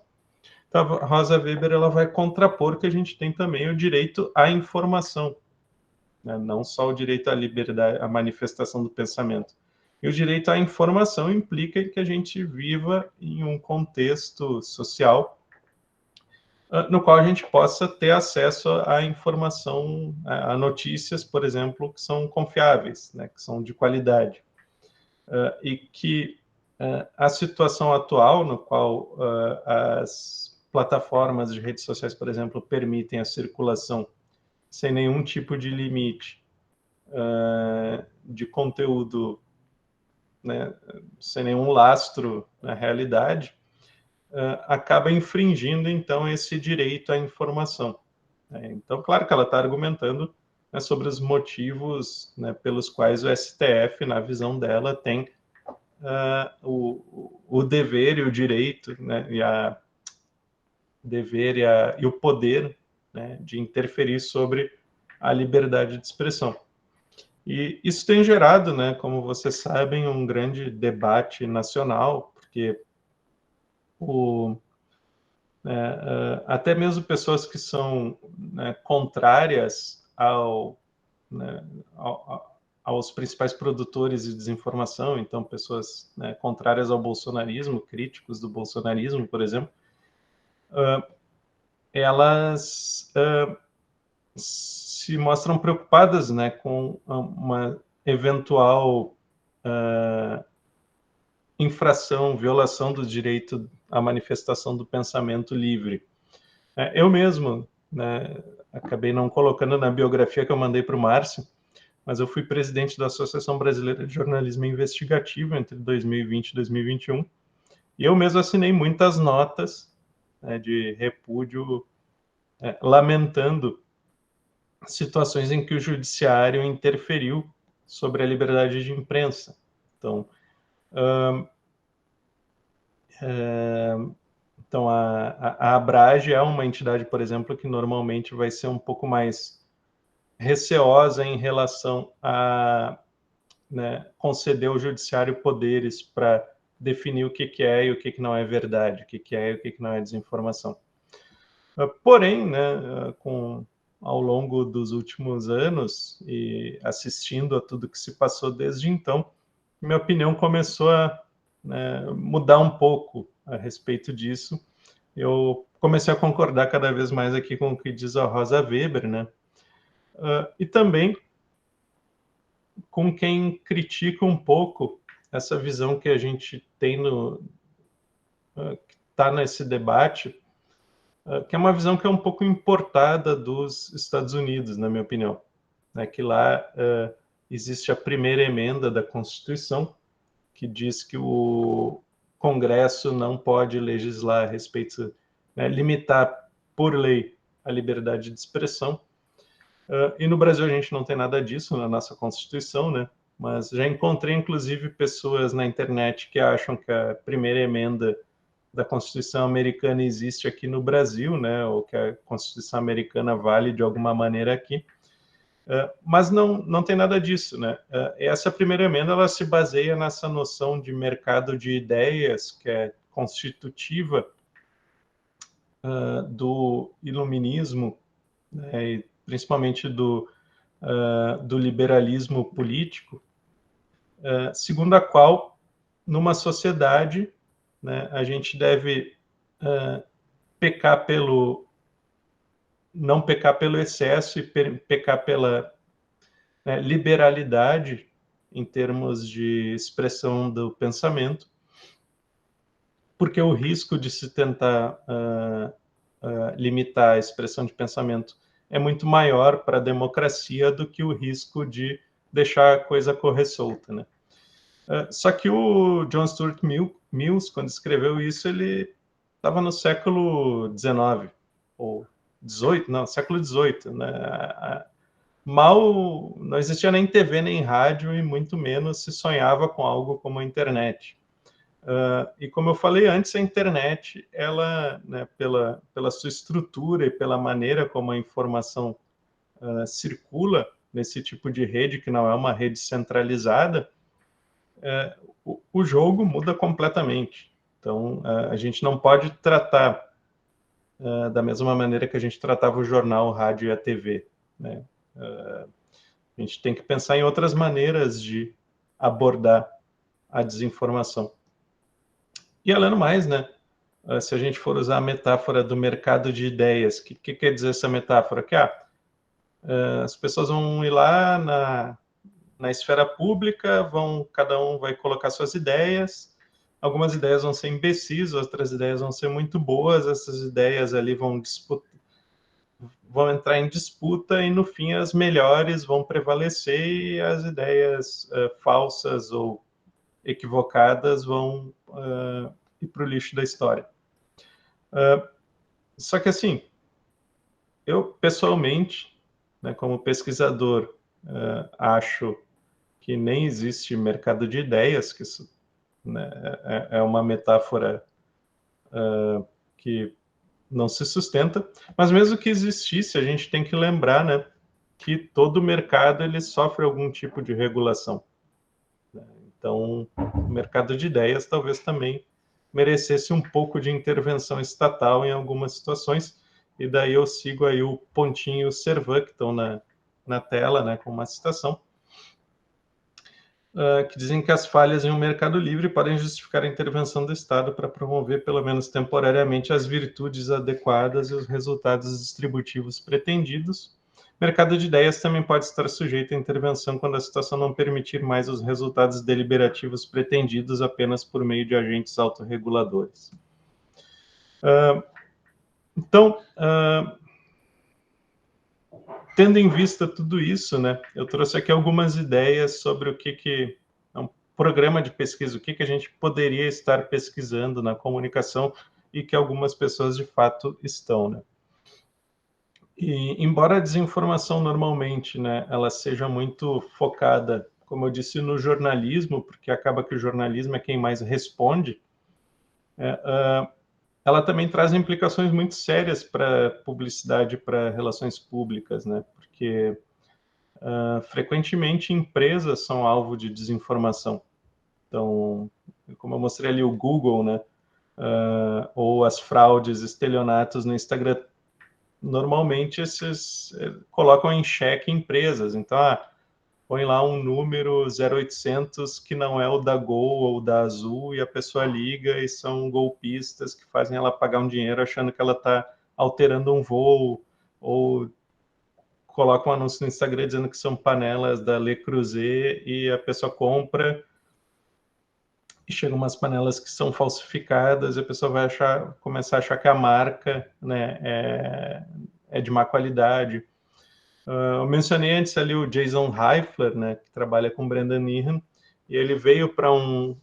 B: Então, a Rosa Weber ela vai contrapor que a gente tem também o direito à informação, né, não só o direito à liberdade, à manifestação do pensamento. E o direito à informação implica que a gente viva em um contexto social no qual a gente possa ter acesso à informação, a notícias, por exemplo, que são confiáveis, né, que são de qualidade. E que a situação atual, no qual as plataformas de redes sociais, por exemplo, permitem a circulação sem nenhum tipo de limite de conteúdo, né, sem nenhum lastro na realidade, acaba infringindo, então, esse direito à informação. Então, claro que ela está argumentando, né, sobre os motivos, né, pelos quais o STF, na visão dela, tem o dever e o direito, né, e o poder, né, de interferir sobre a liberdade de expressão. E isso tem gerado, né, como vocês sabem, um grande debate nacional, porque até mesmo pessoas que são, né, contrárias né, aos principais produtores de desinformação, então pessoas, né, contrárias ao bolsonarismo, críticos do bolsonarismo, por exemplo, elas se mostram preocupadas, né, com uma eventual infração, violação do direito à manifestação do pensamento livre. Eu mesmo, né, acabei não colocando na biografia que eu mandei para o Márcio, mas eu fui presidente da Associação Brasileira de Jornalismo Investigativo entre 2020 e 2021, e eu mesmo assinei muitas notas, né, de repúdio, lamentando situações em que o judiciário interferiu sobre a liberdade de imprensa. Então, a Abrage é uma entidade, por exemplo, que normalmente vai ser um pouco mais receosa em relação a, né, conceder ao judiciário poderes para definir o que é e o que não é verdade, o que é e o que não é desinformação. Porém, né, ao longo dos últimos anos e assistindo a tudo que se passou desde então, minha opinião começou a, né, mudar um pouco a respeito disso. Eu comecei a concordar cada vez mais aqui com o que diz a Rosa Weber, né? E também com quem critica um pouco essa visão que a gente tem que está nesse debate, que é uma visão que é um pouco importada dos Estados Unidos, na minha opinião. Que lá existe a primeira emenda da Constituição, que diz que o Congresso não pode legislar a respeito, né, limitar por lei a liberdade de expressão. E no Brasil a gente não tem nada disso na nossa Constituição, né? Mas já encontrei, inclusive, pessoas na internet que acham que a primeira emenda da Constituição americana existe aqui no Brasil, né? Ou que a Constituição americana vale de alguma maneira aqui. Mas não tem nada disso, né? Essa primeira emenda ela se baseia nessa noção de mercado de ideias que é constitutiva do iluminismo, né? E principalmente do liberalismo político, segundo a qual, numa sociedade, né, a gente deve não pecar pelo excesso e pecar pela, né, liberalidade em termos de expressão do pensamento, porque o risco de se tentar limitar a expressão de pensamento é muito maior para a democracia do que o risco de deixar a coisa correr solta, né? Só que o John Stuart Mills, quando escreveu isso, ele estava no século XIX. ou 18, não, século 18, né? Mal não existia nem TV nem rádio e muito menos se sonhava com algo como a internet. E como eu falei antes, a internet, ela, né, pela sua estrutura e pela maneira como a informação circula nesse tipo de rede, que não é uma rede centralizada, o jogo muda completamente. Então, a gente não pode tratar da mesma maneira que a gente tratava o jornal, o rádio e a TV, né? A gente tem que pensar em outras maneiras de abordar a desinformação. E além do mais, né, se a gente for usar a metáfora do mercado de ideias, o que quer dizer essa metáfora? Que as pessoas vão ir lá na esfera pública, cada um vai colocar suas ideias, algumas ideias vão ser imbecis, outras ideias vão ser muito boas, essas ideias ali vão entrar em disputa e no fim as melhores vão prevalecer e as ideias falsas ou equivocadas vão ir para o lixo da história. Só que assim, eu pessoalmente, né, como pesquisador, acho que nem existe mercado de ideias, que isso, né, é uma metáfora que não se sustenta, mas mesmo que existisse, a gente tem que lembrar, né, que todo mercado ele sofre algum tipo de regulação. Então, o mercado de ideias talvez também merecesse um pouco de intervenção estatal em algumas situações, e daí eu sigo aí o pontinho Servan, que estão na tela, né, com uma citação, que dizem que as falhas em um mercado livre podem justificar a intervenção do Estado para promover, pelo menos temporariamente, as virtudes adequadas e os resultados distributivos pretendidos. O mercado de ideias também pode estar sujeito à intervenção quando a situação não permitir mais os resultados deliberativos pretendidos apenas por meio de agentes autorreguladores. Então, tendo em vista tudo isso, né, eu trouxe aqui algumas ideias sobre o que é um programa de pesquisa, o que a gente poderia estar pesquisando na comunicação e que algumas pessoas de fato estão, né. E embora a desinformação normalmente, né, ela seja muito focada, como eu disse, no jornalismo, porque acaba que o jornalismo é quem mais responde, ela também traz implicações muito sérias para publicidade, para relações públicas, né, porque frequentemente empresas são alvo de desinformação. Então, como eu mostrei ali o Google, né, ou as fraudes, estelionatos no Instagram, normalmente esses colocam em xeque empresas. Então, põe lá um número 0800 que não é o da Gol ou da Azul e a pessoa liga e são golpistas que fazem ela pagar um dinheiro achando que ela está alterando um voo, ou coloca um anúncio no Instagram dizendo que são panelas da Le Creuset e a pessoa compra e chegam umas panelas que são falsificadas e a pessoa vai começar a achar que a marca, né, é de má qualidade. Eu mencionei antes ali o Jason Heifler, né, que trabalha com Brendan Nehan, e ele veio para um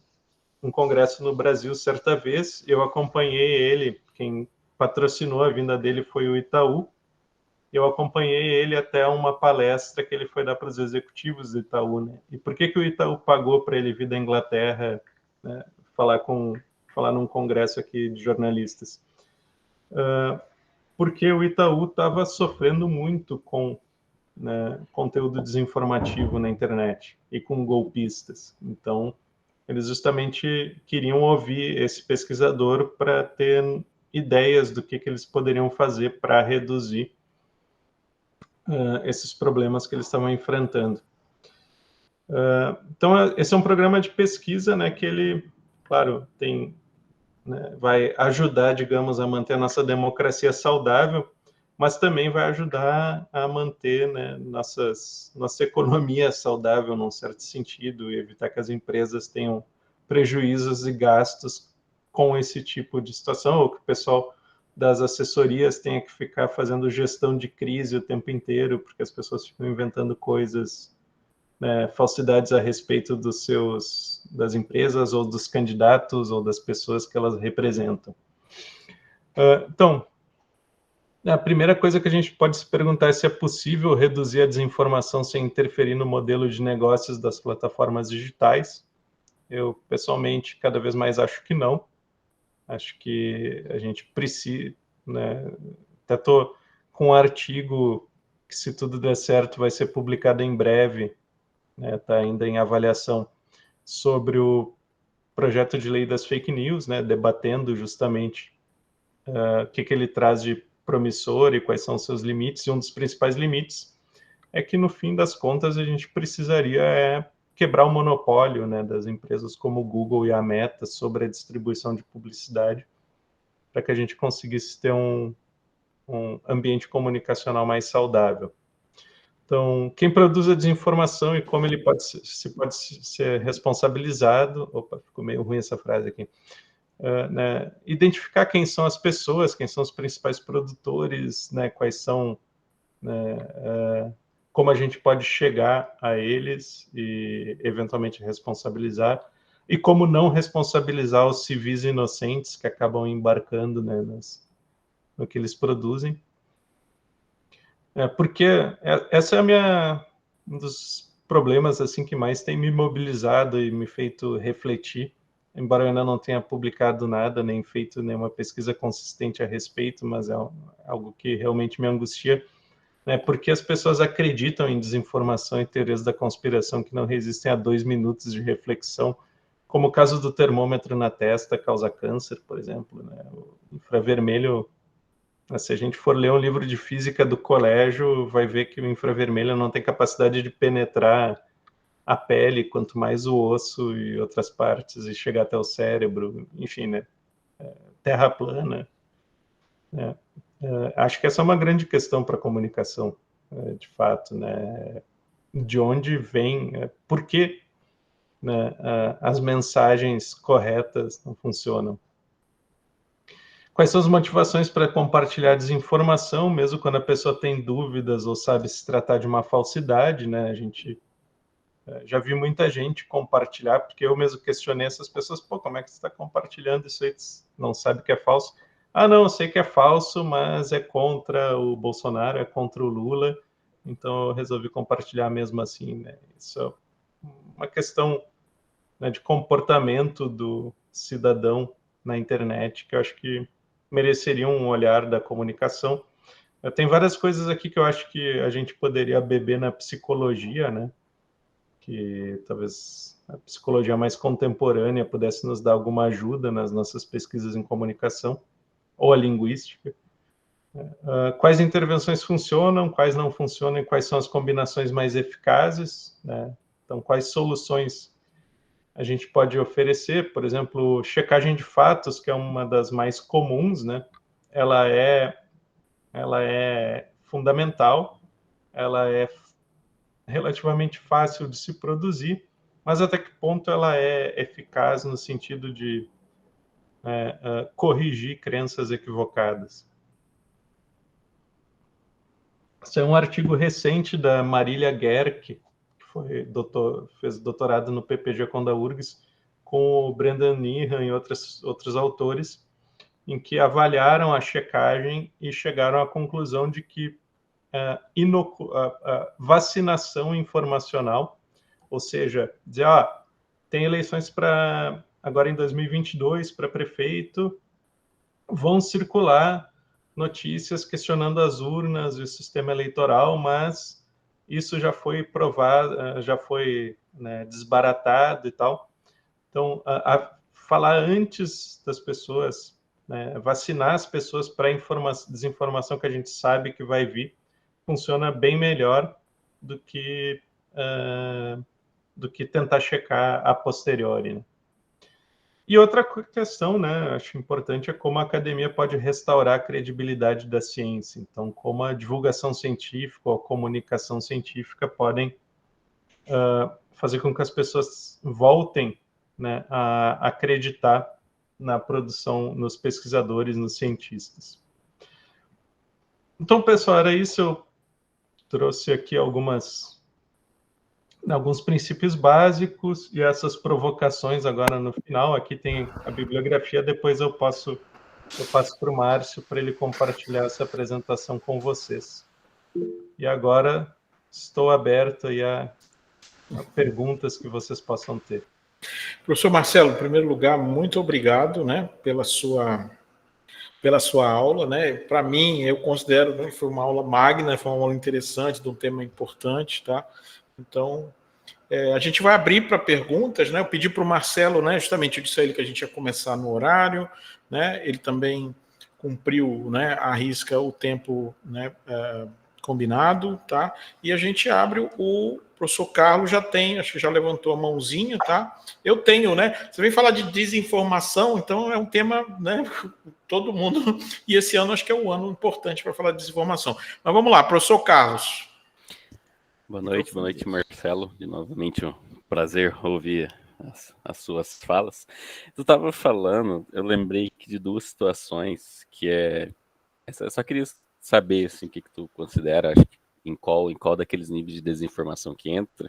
B: congresso no Brasil certa vez, eu acompanhei ele, quem patrocinou a vinda dele foi o Itaú, eu acompanhei ele até uma palestra que ele foi dar para os executivos do Itaú, né? E por que o Itaú pagou para ele vir da Inglaterra, né, falar num congresso aqui de jornalistas? Porque o Itaú estava sofrendo muito com, né, conteúdo desinformativo na internet e com golpistas. Então, eles justamente queriam ouvir esse pesquisador para ter ideias do que eles poderiam fazer para reduzir esses problemas que eles estavam enfrentando. Então, esse é um programa de pesquisa, né, que ele, claro, tem, né, vai ajudar, digamos, a manter a nossa democracia saudável, mas também vai ajudar a manter, né, nossa economia saudável, num certo sentido, e evitar que as empresas tenham prejuízos e gastos com esse tipo de situação, ou que o pessoal das assessorias tenha que ficar fazendo gestão de crise o tempo inteiro, porque as pessoas ficam inventando coisas, né, falsidades a respeito das empresas ou dos candidatos ou das pessoas que elas representam. Então, A primeira coisa que a gente pode se perguntar é se é possível reduzir a desinformação sem interferir no modelo de negócios das plataformas digitais. Eu, pessoalmente, cada vez mais acho que não. Acho que a gente precisa, né? Até estou com um artigo que, se tudo der certo, vai ser publicado em breve, né? Está ainda em avaliação, sobre o projeto de lei das fake news, né? Debatendo justamente o que ele traz de promissor e quais são os seus limites. E um dos principais limites é que, no fim das contas, a gente precisaria quebrar o monopólio, né, das empresas como o Google e a Meta sobre a distribuição de publicidade, para que a gente conseguisse ter um ambiente comunicacional mais saudável. Então, quem produz a desinformação e como ele pode ser responsabilizado... Opa, ficou meio ruim essa frase aqui. Né, identificar quem são as pessoas, quem são os principais produtores, né, quais são, né, como a gente pode chegar a eles e eventualmente responsabilizar, e como não responsabilizar os civis inocentes que acabam embarcando, né, no que eles produzem. Porque essa é um dos problemas assim que mais tem me mobilizado e me feito refletir, embora eu ainda não tenha publicado nada, nem feito nenhuma pesquisa consistente a respeito, mas é algo que realmente me angustia, né? Porque as pessoas acreditam em desinformação e teorias da conspiração que não resistem a 2 minutos de reflexão, como o caso do termômetro na testa causa câncer, por exemplo, né? O infravermelho, se a gente for ler um livro de física do colégio, vai ver que o infravermelho não tem capacidade de penetrar a pele, quanto mais o osso e outras partes, e chegar até o cérebro, enfim, né? Terra plana. Né? Acho que essa é uma grande questão para a comunicação, de fato, né? De onde vem, por que, né, as mensagens corretas não funcionam? Quais são as motivações para compartilhar desinformação, mesmo quando a pessoa tem dúvidas ou sabe se tratar de uma falsidade, né? A gente já vi muita gente compartilhar, porque eu mesmo questionei essas pessoas, pô, como é que você está compartilhando isso aí? Não sabe que é falso? Ah, não, eu sei que é falso, mas é contra o Bolsonaro, é contra o Lula, então eu resolvi compartilhar mesmo assim, né? Isso é uma questão, né, de comportamento do cidadão na internet, que eu acho que mereceria um olhar da comunicação. Tem várias coisas aqui que eu acho que a gente poderia beber na psicologia, né? Que talvez a psicologia mais contemporânea pudesse nos dar alguma ajuda nas nossas pesquisas em comunicação, ou a linguística. Quais intervenções funcionam, quais não funcionam, e quais são as combinações mais eficazes, né? Então, quais soluções a gente pode oferecer? Por exemplo, checagem de fatos, que é uma das mais comuns, né? Ela é fundamental, ela é relativamente fácil de se produzir, mas até que ponto ela é eficaz no sentido de corrigir crenças equivocadas? Esse é um artigo recente da Marília Gerck, que fez doutorado no PPG com da URGS, com o Brendan Nehan e outros autores, em que avaliaram a checagem e chegaram à conclusão de que vacinação informacional, ou seja, dizer, tem eleições agora em 2022 para prefeito, vão circular notícias questionando as urnas e o sistema eleitoral, mas isso já foi provado, já foi, né, desbaratado e tal. Então, falar antes das pessoas, né, vacinar as pessoas para desinformação que a gente sabe que vai vir, funciona bem melhor do que tentar checar a posteriori, né? E outra questão, né, acho importante, é como a academia pode restaurar a credibilidade da ciência. Então, como a divulgação científica ou a comunicação científica podem fazer com que as pessoas voltem, né, a acreditar na produção, nos pesquisadores, nos cientistas. Então, pessoal, era isso. Eu trouxe aqui alguns princípios básicos e essas provocações agora no final. Aqui tem a bibliografia, depois eu posso eu passo para o Márcio para ele compartilhar essa apresentação com vocês. E agora estou aberto aí a perguntas que vocês possam ter.
A: Professor Marcelo, em primeiro lugar, muito obrigado, né, pela sua aula, né? Para mim, eu considero, né, que foi uma aula magna, foi uma aula interessante, de um tema importante, tá? Então, a gente vai abrir para perguntas, né? Eu pedi para o Marcelo, né? Justamente eu disse a ele que a gente ia começar no horário, né? Ele também cumpriu, né? À risca o tempo, né? Combinado, tá? E a gente abre o professor Carlos já tem, acho que já levantou a mãozinha, tá? Eu tenho, né? Você vem falar de desinformação, então é um tema, né? Todo mundo. E esse ano acho que é um ano importante para falar de desinformação. Mas vamos lá, professor Carlos.
C: Boa noite, Marcelo. De novamente um prazer ouvir as suas falas. Tu estava falando, eu lembrei de duas situações que eu só queria saber assim, o que tu considera, acho que em qual daqueles níveis de desinformação que entra.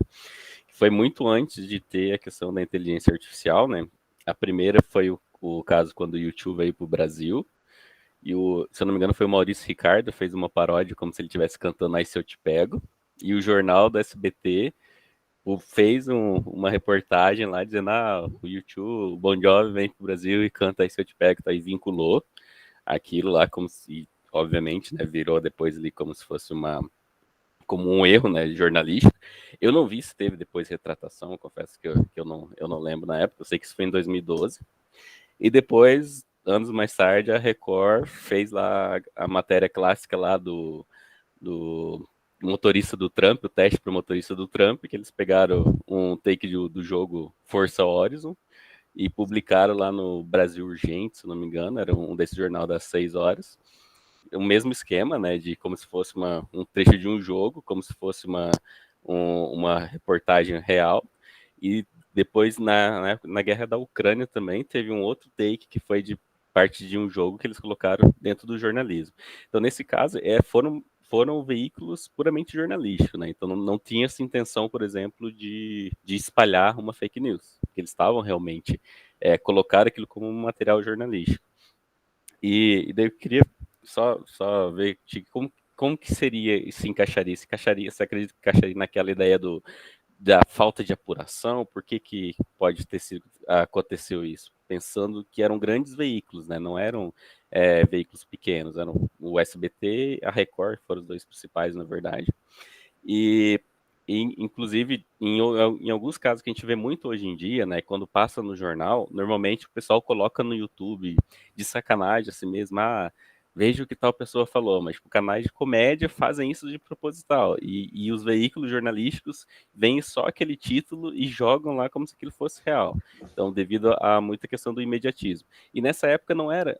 C: Foi muito antes de ter a questão da inteligência artificial, né? A primeira foi o caso quando o YouTube veio para o Brasil. E se eu não me engano, foi o Maurício Ricardo, fez uma paródia como se ele estivesse cantando Aí Se Eu Te Pego. E o jornal da SBT fez uma reportagem lá dizendo: o YouTube, o Bon Jovi vem pro Brasil e canta Aí Se Eu Te Pego, tá? E vinculou aquilo lá como se, obviamente, né, virou depois ali como se fosse como um erro, né, jornalístico. Eu não vi se teve depois retratação, confesso que eu não lembro na época, eu sei que isso foi em 2012. E depois, anos mais tarde, a Record fez lá a matéria clássica lá do motorista do Trump, o teste para o motorista do Trump, que eles pegaram um take do jogo Forza Horizon e publicaram lá no Brasil Urgente, se não me engano, era um desse jornal das 6 horas. O mesmo esquema, né, de como se fosse um trecho de um jogo, como se fosse uma reportagem real. E depois, na guerra da Ucrânia também, teve um outro take que foi de parte de um jogo que eles colocaram dentro do jornalismo. Então, nesse caso, foram veículos puramente jornalísticos, né? Então não tinha essa intenção, por exemplo, de espalhar uma fake news. Eles estavam realmente colocar aquilo como um material jornalístico. E daí eu queria só ver como que seria, se encaixaria, você acredita que encaixaria naquela ideia da falta de apuração, por que pode ter sido, aconteceu isso? Pensando que eram grandes veículos, né? Não eram veículos pequenos, eram o SBT e a Record, foram os dois principais, na verdade. E inclusive, em alguns casos que a gente vê muito hoje em dia, né? Quando passa no jornal, normalmente o pessoal coloca no YouTube de sacanagem assim mesmo, veja o que tal pessoa falou, mas tipo, canais de comédia fazem isso de proposital. E os veículos jornalísticos veem só aquele título e jogam lá como se aquilo fosse real. Então, devido a muita questão do imediatismo. E nessa época não era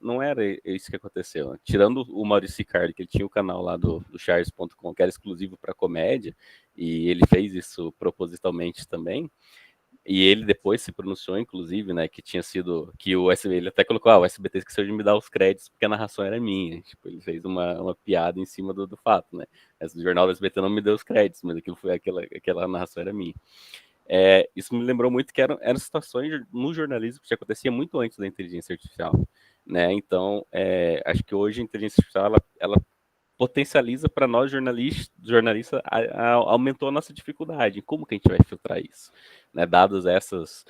C: isso que aconteceu. Né? Tirando o Maurício Ricardo, que ele tinha o canal lá do Charles.com, que era exclusivo para comédia, e ele fez isso propositalmente também. E ele depois se pronunciou, inclusive, né, que tinha sido, que o SBT, ele até colocou, o SBT esqueceu de me dar os créditos porque a narração era minha. Tipo, ele fez uma piada em cima do fato, né. O jornal do SBT não me deu os créditos, mas aquela narração era minha. Isso me lembrou muito que eram situações no jornalismo que já acontecia muito antes da inteligência artificial, né. Então, acho que hoje a inteligência artificial, ela potencializa para nós jornalistas aumentou a nossa dificuldade. Como que a gente vai filtrar isso? Né? Dados essas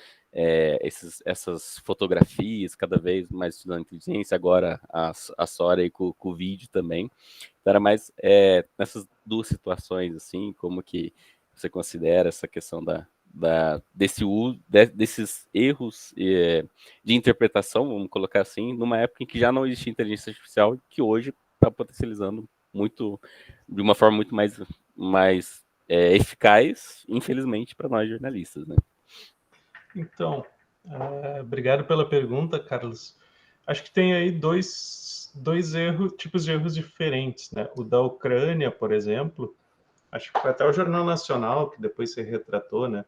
C: fotografias cada vez mais estudando inteligência, agora a Sora aí com o vídeo também. Então era mais nessas duas situações, assim, como que você considera essa questão desses erros de interpretação, vamos colocar assim, numa época em que já não existia inteligência artificial, que hoje está potencializando muito, de uma forma muito mais eficaz, infelizmente, para nós jornalistas, né?
B: Então, obrigado pela pergunta, Carlos. Acho que tem aí dois tipos de erros diferentes, né? O da Ucrânia, por exemplo, acho que foi até o Jornal Nacional que depois se retratou, né?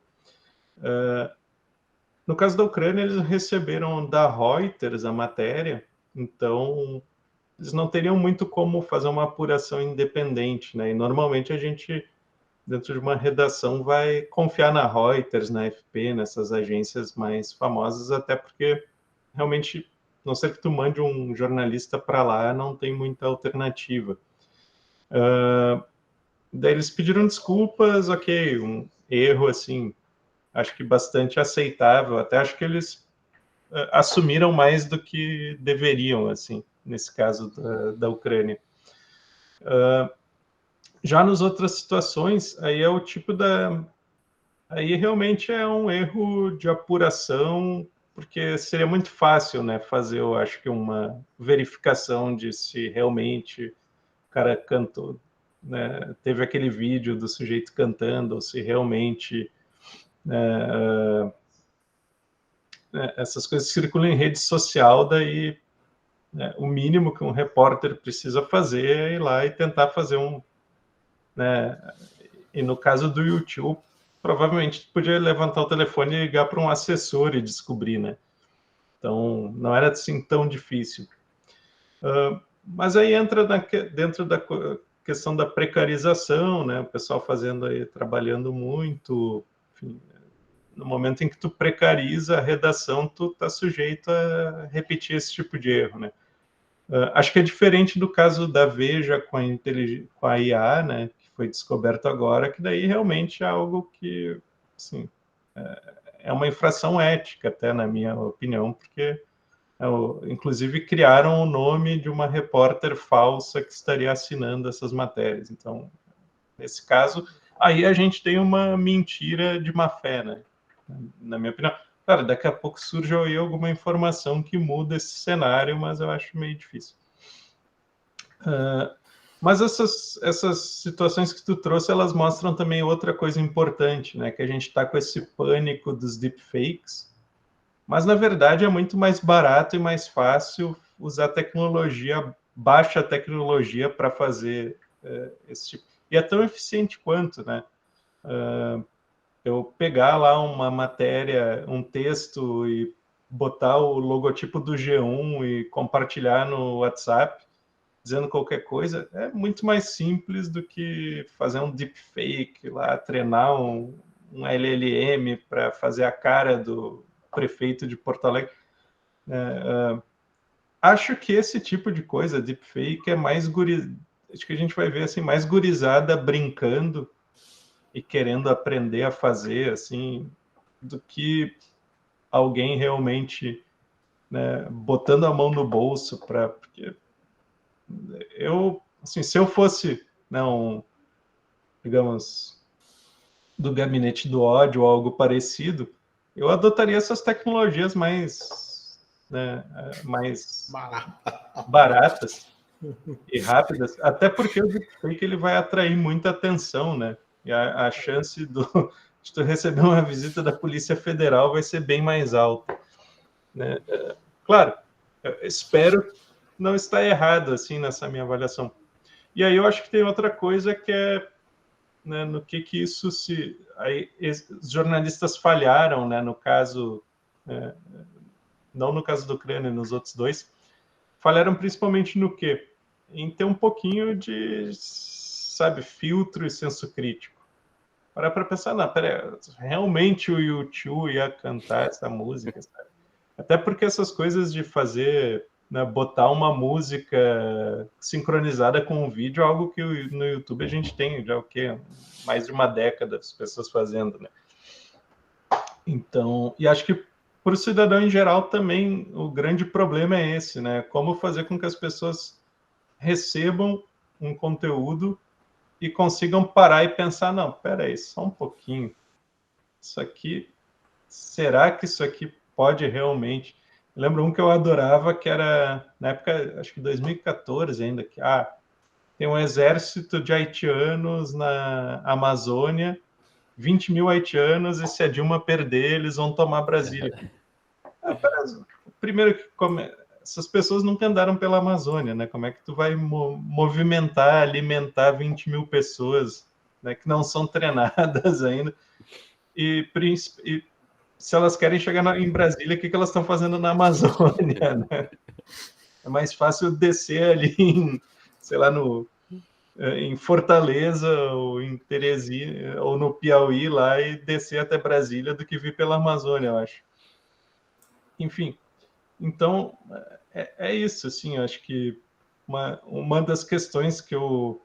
B: No caso da Ucrânia, eles receberam da Reuters a matéria, então eles não teriam muito como fazer uma apuração independente, né? E normalmente a gente, dentro de uma redação, vai confiar na Reuters, na AFP, nessas agências mais famosas, até porque realmente não ser que tu mande um jornalista para lá, não tem muita alternativa. Daí eles pediram desculpas, ok, um erro, assim, acho que bastante aceitável, até acho que eles assumiram mais do que deveriam, assim, nesse caso da Ucrânia. Já nas outras situações, aí é o tipo aí realmente é um erro de apuração, porque seria muito fácil, né, fazer, eu acho que uma verificação de se realmente o cara cantou, né, teve aquele vídeo do sujeito cantando, ou se realmente essas coisas circulam em rede social, daí o mínimo que um repórter precisa fazer é ir lá e tentar fazer né, e no caso do YouTube, provavelmente podia levantar o telefone e ligar para um assessor e descobrir, né? Então, não era assim tão difícil. Mas aí entra dentro da questão da precarização, né? O pessoal fazendo aí, trabalhando muito, enfim, no momento em que tu precariza a redação, tu tá sujeito a repetir esse tipo de erro, né? Acho que é diferente do caso da Veja com a IA, né, que foi descoberto agora, que daí realmente é algo que, assim, é uma infração ética, até na minha opinião, porque, inclusive, criaram o nome de uma repórter falsa que estaria assinando essas matérias. Então, nesse caso, aí a gente tem uma mentira de má fé, né, na minha opinião. Claro, daqui a pouco surge aí alguma informação que muda esse cenário, mas eu acho meio difícil. Mas essas situações que tu trouxe, elas mostram também outra coisa importante, né? Que a gente está com esse pânico dos deepfakes, mas na verdade é muito mais barato e mais fácil usar tecnologia, baixa tecnologia para fazer esse tipo. E é tão eficiente quanto, né? Eu pegar lá uma matéria, um texto e botar o logotipo do G1 e compartilhar no WhatsApp, dizendo qualquer coisa, é muito mais simples do que fazer um deepfake lá, treinar um LLM para fazer a cara do prefeito de Porto Alegre. Acho que esse tipo de coisa, deepfake, é mais acho que a gente vai ver assim, mais gurizada brincando e querendo aprender a fazer, assim, do que alguém realmente, né, botando a mão no bolso para... Porque eu, assim, se eu fosse, né, digamos, do gabinete do ódio ou algo parecido, eu adotaria essas tecnologias mais, né, mais baratas e rápidas, até porque o deepfake ele vai atrair muita atenção, né? E a chance de tu receber uma visita da Polícia Federal vai ser bem mais alta, né? Claro, espero não estar errado assim nessa minha avaliação. E aí eu acho que tem outra coisa que é, né, no que isso se... Aí, os jornalistas falharam, né, no caso... não no caso do Ucrânia, nos outros dois, falharam principalmente no quê? Em ter um pouquinho de, sabe, filtro e senso crítico. Para pensar, não, peraí, realmente o YouTube ia cantar essa música, sabe? Até porque essas coisas de fazer, né, botar uma música sincronizada com um vídeo é algo que no YouTube a gente tem já o quê? Mais de uma década as pessoas fazendo, né? Então, e acho que para o cidadão em geral também o grande problema é esse, né? Como fazer com que as pessoas recebam um conteúdo e consigam parar e pensar, não, peraí, só um pouquinho. Isso aqui, será que isso aqui pode realmente... Eu lembro um que eu adorava, que era, na época, acho que 2014 ainda, que tem um exército de haitianos na Amazônia, 20 mil haitianos, e se a Dilma perder, eles vão tomar Brasília. Primeiro que essas pessoas nunca andaram pela Amazônia, né? Como é que tu vai movimentar, alimentar 20 mil pessoas, né, que não são treinadas ainda? E se elas querem chegar em Brasília, o que elas estão fazendo na Amazônia, né? É mais fácil descer ali sei lá, em Fortaleza ou em Teresina ou no Piauí lá e descer até Brasília do que vir pela Amazônia, eu acho. Enfim, Então, é isso, assim, eu acho que uma das questões que eu,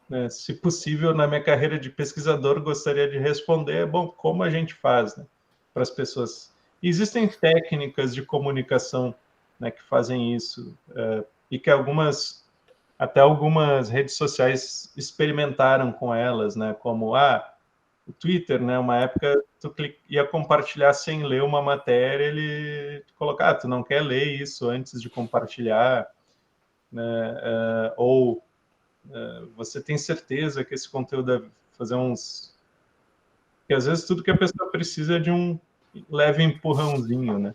B: né, se possível, na minha carreira de pesquisador, gostaria de responder é, bom, como a gente faz, né, para as pessoas. Existem técnicas de comunicação, né, que fazem isso, e que até algumas redes sociais experimentaram com elas, né, como o Twitter, né, uma época tu ia compartilhar sem ler uma matéria, ele colocar, tu não quer ler isso antes de compartilhar, né, ou você tem certeza que esse conteúdo deve fazer uns... Porque às vezes tudo que a pessoa precisa é de um leve empurrãozinho, né?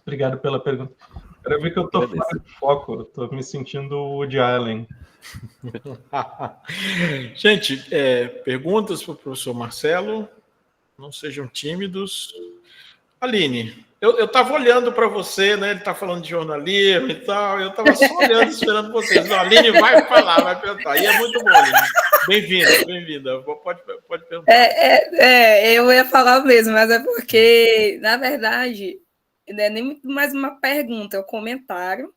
B: Obrigado pela pergunta. Quero ver que eu estou fora de foco, eu estou me sentindo o Woody Allen.
A: Gente, perguntas para o professor Marcelo? Não sejam tímidos. Aline, eu estava olhando para você, né? Ele está falando de jornalismo e tal, eu estava só olhando, esperando vocês. Não, a Aline vai falar, vai perguntar. E é muito bom, Aline. Bem-vinda, bem-vinda. Pode perguntar.
D: Eu ia falar mesmo, mas é porque, na verdade, não é nem muito mais uma pergunta, é um comentário.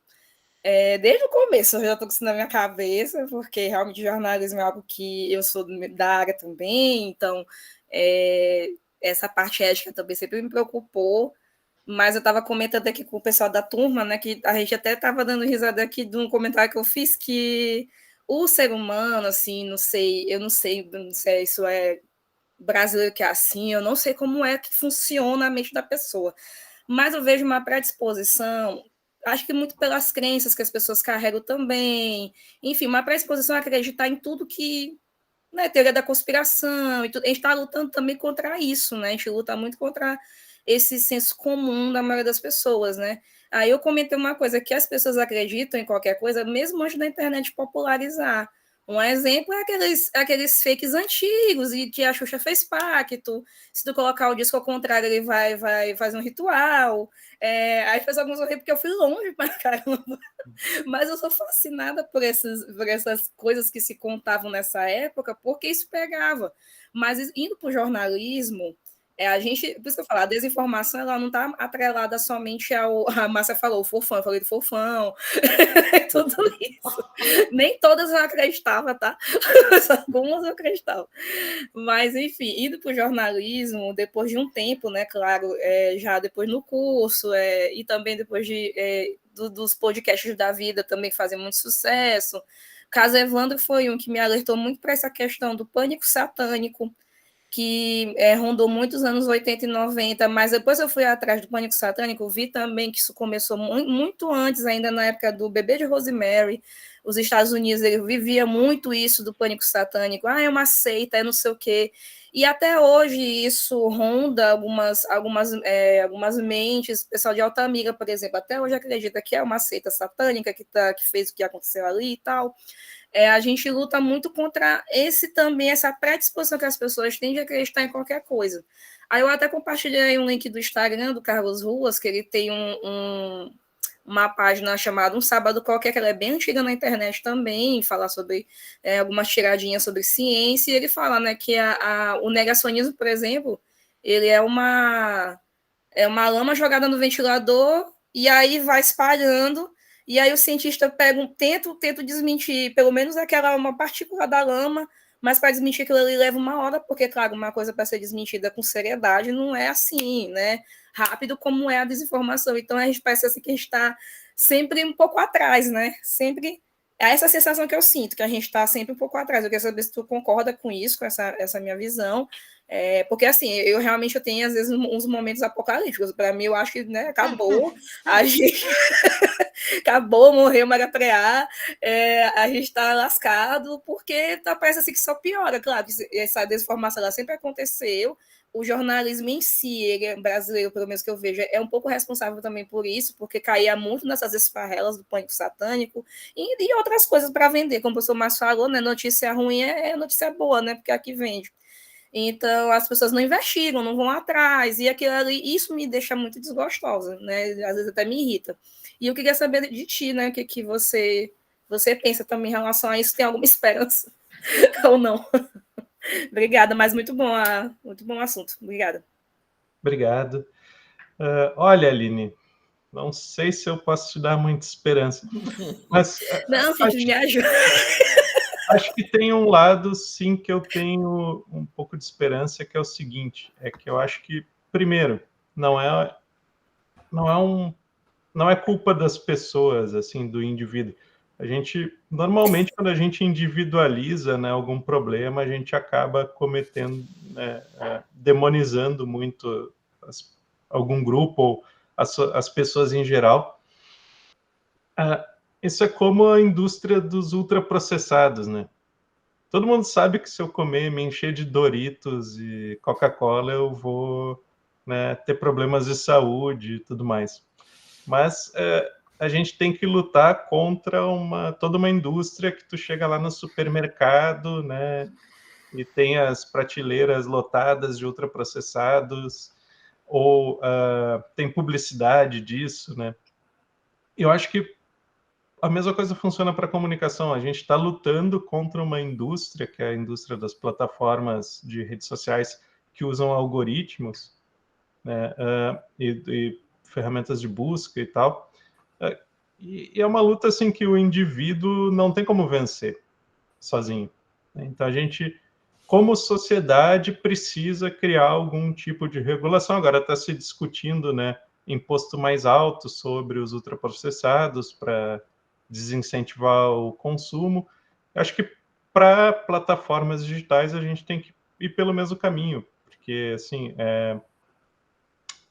D: Desde o começo eu já estou com isso na minha cabeça, porque realmente jornalismo é algo que eu sou da área também, então essa parte ética também sempre me preocupou, mas eu estava comentando aqui com o pessoal da turma, né, que a gente até estava dando risada aqui de um comentário que eu fiz, que o ser humano, assim, eu não sei se isso é brasileiro que é assim, eu não sei como é que funciona a mente da pessoa, mas eu vejo uma predisposição, acho que muito pelas crenças que as pessoas carregam também, enfim, uma predisposição a acreditar em tudo que, né, teoria da conspiração, e tudo. A gente está lutando também contra isso, né? A gente luta muito contra esse senso comum da maioria das pessoas, né? Aí eu comentei uma coisa, que as pessoas acreditam em qualquer coisa, mesmo antes da internet popularizar. Um exemplo é aqueles fakes antigos, e que a Xuxa fez pacto, se tu colocar o disco ao contrário, ele vai fazer um ritual. Aí fez alguns horríveis, porque eu fui longe pra caramba. Mas eu sou fascinada por essas coisas que se contavam nessa época, porque isso pegava. Mas indo para o jornalismo, a gente, por isso que eu falo, a desinformação ela não está atrelada somente a Márcia falou, o fofão, eu falei do fofão, tudo isso. Nem todas eu acreditava, tá? Algumas eu acreditava. Mas, enfim, indo para o jornalismo, depois de um tempo, né, claro, já depois no curso, e também depois dos podcasts da vida também fazem muito sucesso. O caso Evandro foi um que me alertou muito para essa questão do pânico satânico, que rondou muitos anos 80 e 90, mas depois eu fui atrás do pânico satânico, vi também que isso começou muito antes, ainda na época do bebê de Rosemary. Os Estados Unidos, ele vivia muito isso do pânico satânico, é uma seita, é não sei o quê. E até hoje isso ronda algumas mentes, o pessoal de Altamira, por exemplo, até hoje acredita que é uma seita satânica que fez o que aconteceu ali e tal. A gente luta muito contra essa predisposição que as pessoas têm de acreditar em qualquer coisa. Aí eu até compartilhei um link do Instagram do Carlos Ruas, que ele tem uma página chamada Um Sábado Qualquer, que ela é bem antiga na internet também, fala sobre algumas tiradinhas sobre ciência, e ele fala, né, que o negacionismo, por exemplo, ele é uma lama jogada no ventilador, e aí vai espalhando, e aí o cientista tenta desmentir, pelo menos uma partícula da lama, mas para desmentir aquilo ali leva uma hora, porque, claro, uma coisa para ser desmentida com seriedade não é assim, né? Rápido como é a desinformação. Então, a gente parece assim que a gente está sempre um pouco atrás, né? Sempre é essa sensação que eu sinto, que a gente está sempre um pouco atrás. Eu quero saber se tu concorda com isso, com essa minha visão. Porque, assim, eu realmente tenho, às vezes, uns momentos apocalípticos. Para mim, eu acho que, né, acabou. A gente... acabou, morreu Maria Preá, a gente está lascado, porque parece assim que só piora. Claro, essa desinformação ela sempre aconteceu. O jornalismo em si, ele brasileiro, pelo menos que eu vejo, é um pouco responsável também por isso, porque caía muito nessas esparrelas do pânico satânico e outras coisas para vender. Como o professor Márcio falou, né, notícia ruim é notícia boa, né, porque aqui vende. Então, as pessoas não investigam, não vão atrás, e aquilo ali, isso me deixa muito desgostosa, né? Às vezes até me irrita. E eu queria saber de ti, né? O que você pensa também em relação a isso? Tem alguma esperança ou não? Obrigada, mas muito bom assunto. Obrigada.
B: Obrigado. Olha, Aline, não sei se eu posso te dar muita esperança. Mas
D: não, Cid, me ajuda.
B: Acho que tem um lado, sim, que eu tenho um pouco de esperança, que é o seguinte, é que eu acho que, primeiro, não é culpa das pessoas, assim, do indivíduo. A gente, normalmente, quando a gente individualiza, né, algum problema, a gente acaba cometendo, né, demonizando muito algum grupo ou as pessoas em geral. Isso é como a indústria dos ultraprocessados, né? Todo mundo sabe que se eu comer, me encher de Doritos e Coca-Cola, eu vou, né, ter problemas de saúde e tudo mais. Mas a gente tem que lutar contra toda uma indústria que tu chega lá no supermercado, né, e tem as prateleiras lotadas de ultraprocessados, ou tem publicidade disso, né? Eu acho que a mesma coisa funciona para a comunicação. A gente está lutando contra uma indústria, que é a indústria das plataformas de redes sociais que usam algoritmos, né, e ferramentas de busca e tal. E é uma luta assim que o indivíduo não tem como vencer sozinho. Então a gente, como sociedade, precisa criar algum tipo de regulação. Agora está se discutindo, né, imposto mais alto sobre os ultraprocessados para desincentivar o consumo. Acho que para plataformas digitais a gente tem que ir pelo mesmo caminho, porque assim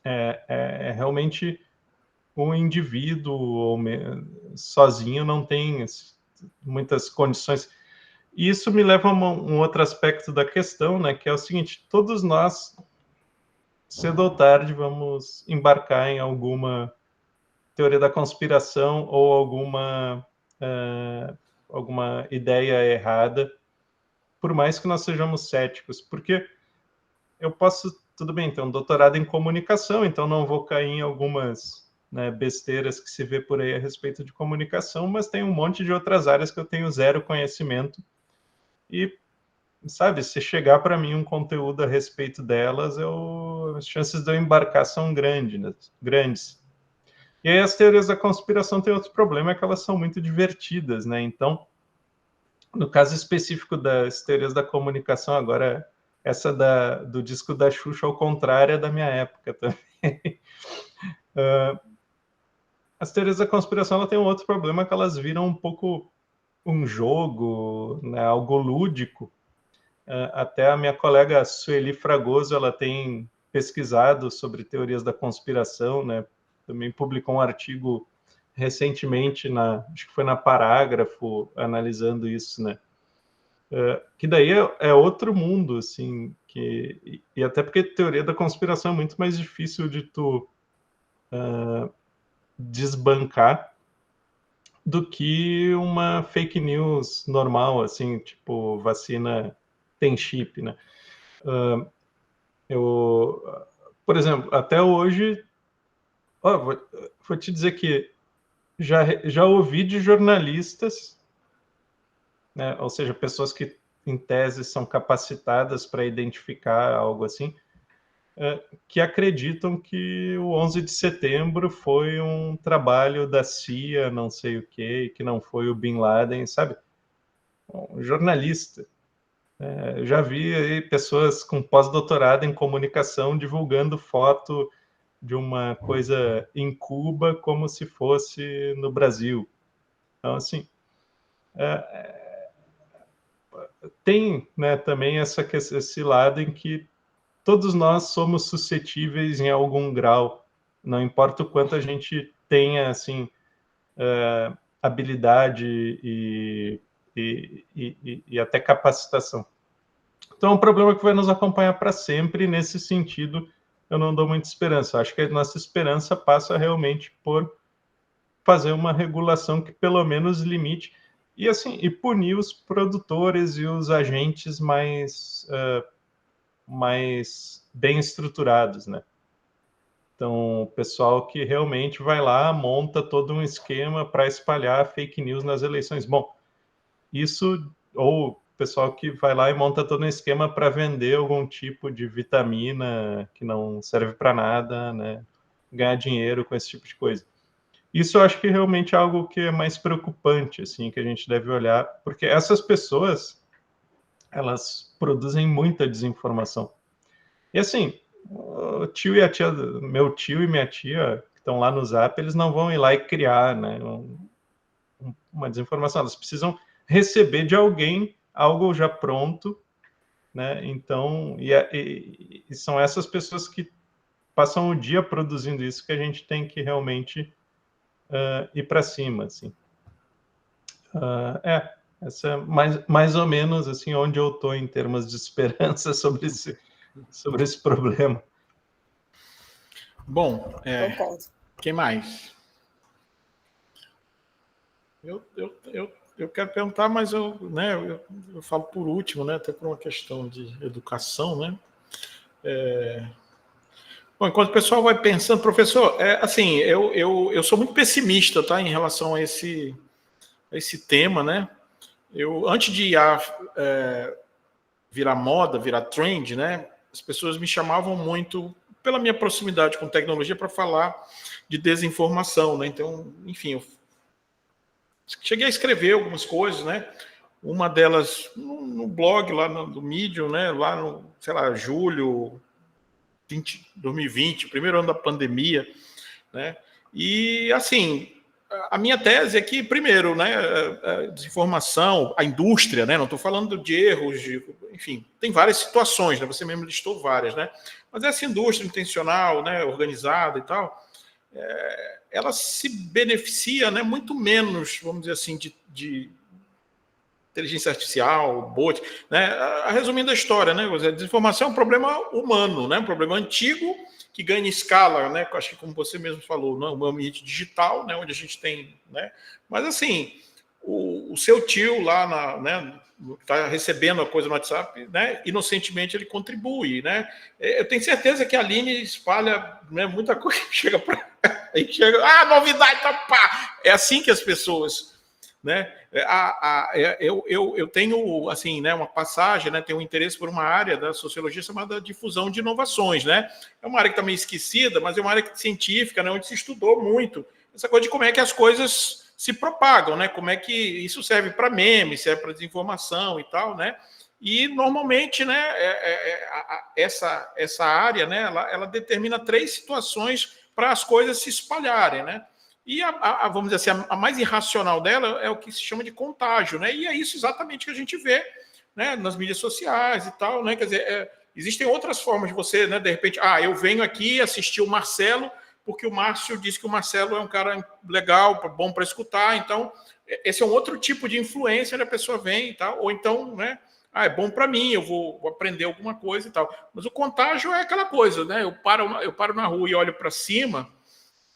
B: é realmente um indivíduo sozinho não tem muitas condições. E isso me leva a um outro aspecto da questão, né, que é o seguinte: todos nós, cedo ou tarde, vamos embarcar em alguma teoria da conspiração ou alguma ideia errada, por mais que nós sejamos céticos, porque eu posso, tudo bem, ter um doutorado em comunicação, então não vou cair em algumas, né, besteiras que se vê por aí a respeito de comunicação, mas tem um monte de outras áreas que eu tenho zero conhecimento e, sabe, se chegar para mim um conteúdo a respeito delas, as chances de eu embarcar são grandes. E aí as teorias da conspiração têm outro problema, é que elas são muito divertidas, né? Então, no caso específico das teorias da comunicação, agora essa do disco da Xuxa, ao contrário, é da minha época também. As teorias da conspiração ela tem um outro problema, que elas viram um pouco um jogo, né, algo lúdico. Até a minha colega Sueli Fragoso, ela tem pesquisado sobre teorias da conspiração, né? Também publicou um artigo recentemente, acho que foi na Parágrafo, analisando isso, né? Que daí é outro mundo, assim, e até porque teoria da conspiração é muito mais difícil de tu desbancar do que uma fake news normal, assim, tipo, vacina tem chip, né? Por exemplo, até hoje, vou te dizer que já ouvi de jornalistas, né, ou seja, pessoas que em tese são capacitadas para identificar algo assim, que acreditam que o 11 de setembro foi um trabalho da CIA, não sei o quê, que não foi o Bin Laden, sabe? Um jornalista. Eu já vi aí pessoas com pós-doutorado em comunicação divulgando foto de uma coisa em Cuba como se fosse no Brasil. Então, assim, tem, né, também esse lado em que todos nós somos suscetíveis em algum grau, não importa o quanto a gente tenha, assim, habilidade e até capacitação. Então, é um problema que vai nos acompanhar para sempre, e nesse sentido, eu não dou muita esperança. Acho que a nossa esperança passa realmente por fazer uma regulação que pelo menos limite e punir os produtores e os agentes mais bem estruturados, né? Então, o pessoal que realmente vai lá, monta todo um esquema para espalhar fake news nas eleições. Bom, ou o pessoal que vai lá e monta todo um esquema para vender algum tipo de vitamina que não serve para nada, né? Ganhar dinheiro com esse tipo de coisa. Isso eu acho que realmente é algo que é mais preocupante, assim, que a gente deve olhar, porque essas pessoas, elas produzem muita desinformação. E assim, o tio e a tia, meu tio e minha tia, que estão lá no Zap, eles não vão ir lá e criar, né, uma desinformação. Elas precisam receber de alguém algo já pronto, né? Então, e são essas pessoas que passam o dia produzindo isso que a gente tem que realmente ir para cima, assim. Essa é mais ou menos assim onde eu estou em termos de esperança sobre esse problema.
A: Bom,
D: Concordo.
A: quem mais? Eu quero perguntar, mas eu falo por último, né? Até por uma questão de educação, né? Bom, enquanto o pessoal vai pensando, professor, assim, eu sou muito pessimista, tá, em relação a esse tema, né? Antes de virar moda, virar trend, né? As pessoas me chamavam muito, pela minha proximidade com tecnologia, para falar de desinformação, né? Então, enfim, eu cheguei a escrever algumas coisas, né? Uma delas no blog lá do Medium, né? Lá no, sei lá, julho 2020, primeiro ano da pandemia, né? E assim, a minha tese é que, primeiro, né, a desinformação, a indústria, né? Não estou falando de erros, enfim, tem várias situações, né? Você mesmo listou várias, né? Mas essa indústria intencional, né, organizada e tal, ela se beneficia, né, muito menos, vamos dizer assim, de inteligência artificial, bot, né? Resumindo a história, né? A desinformação é um problema humano, né? Um problema antigo que ganha escala, né? Acho que como você mesmo falou, no ambiente digital, né? Onde a gente tem, né? Mas assim, o seu tio lá, né? Está recebendo a coisa no WhatsApp, né? Inocentemente ele contribui, né? Eu tenho certeza que a Aline espalha, né, muita coisa que chega para aí chega, novidade, tá, pá! É assim que as pessoas, né? Eu tenho, assim, né, uma passagem, né, tenho um interesse por uma área da sociologia chamada difusão de inovações, né? É uma área que está meio esquecida, mas é uma área científica, né, onde se estudou muito essa coisa de como é que as coisas se propagam, né? Como é que isso serve para meme, serve para desinformação e tal, né? E normalmente, né, essa área, né, ela determina 3 situações para as coisas se espalharem, né? E vamos dizer assim, a mais irracional dela é o que se chama de contágio, né? E é isso exatamente que a gente vê, né, nas mídias sociais e tal, né? Quer dizer, existem outras formas de você, né? De repente, eu venho aqui assistir o Marcelo porque o Márcio disse que o Marcelo é um cara legal, bom para escutar. Então, esse é um outro tipo de influência, né? A pessoa vem e tal, ou então, né? É bom para mim, eu vou aprender alguma coisa e tal. Mas o contágio é aquela coisa, né? Eu paro na rua e olho para cima.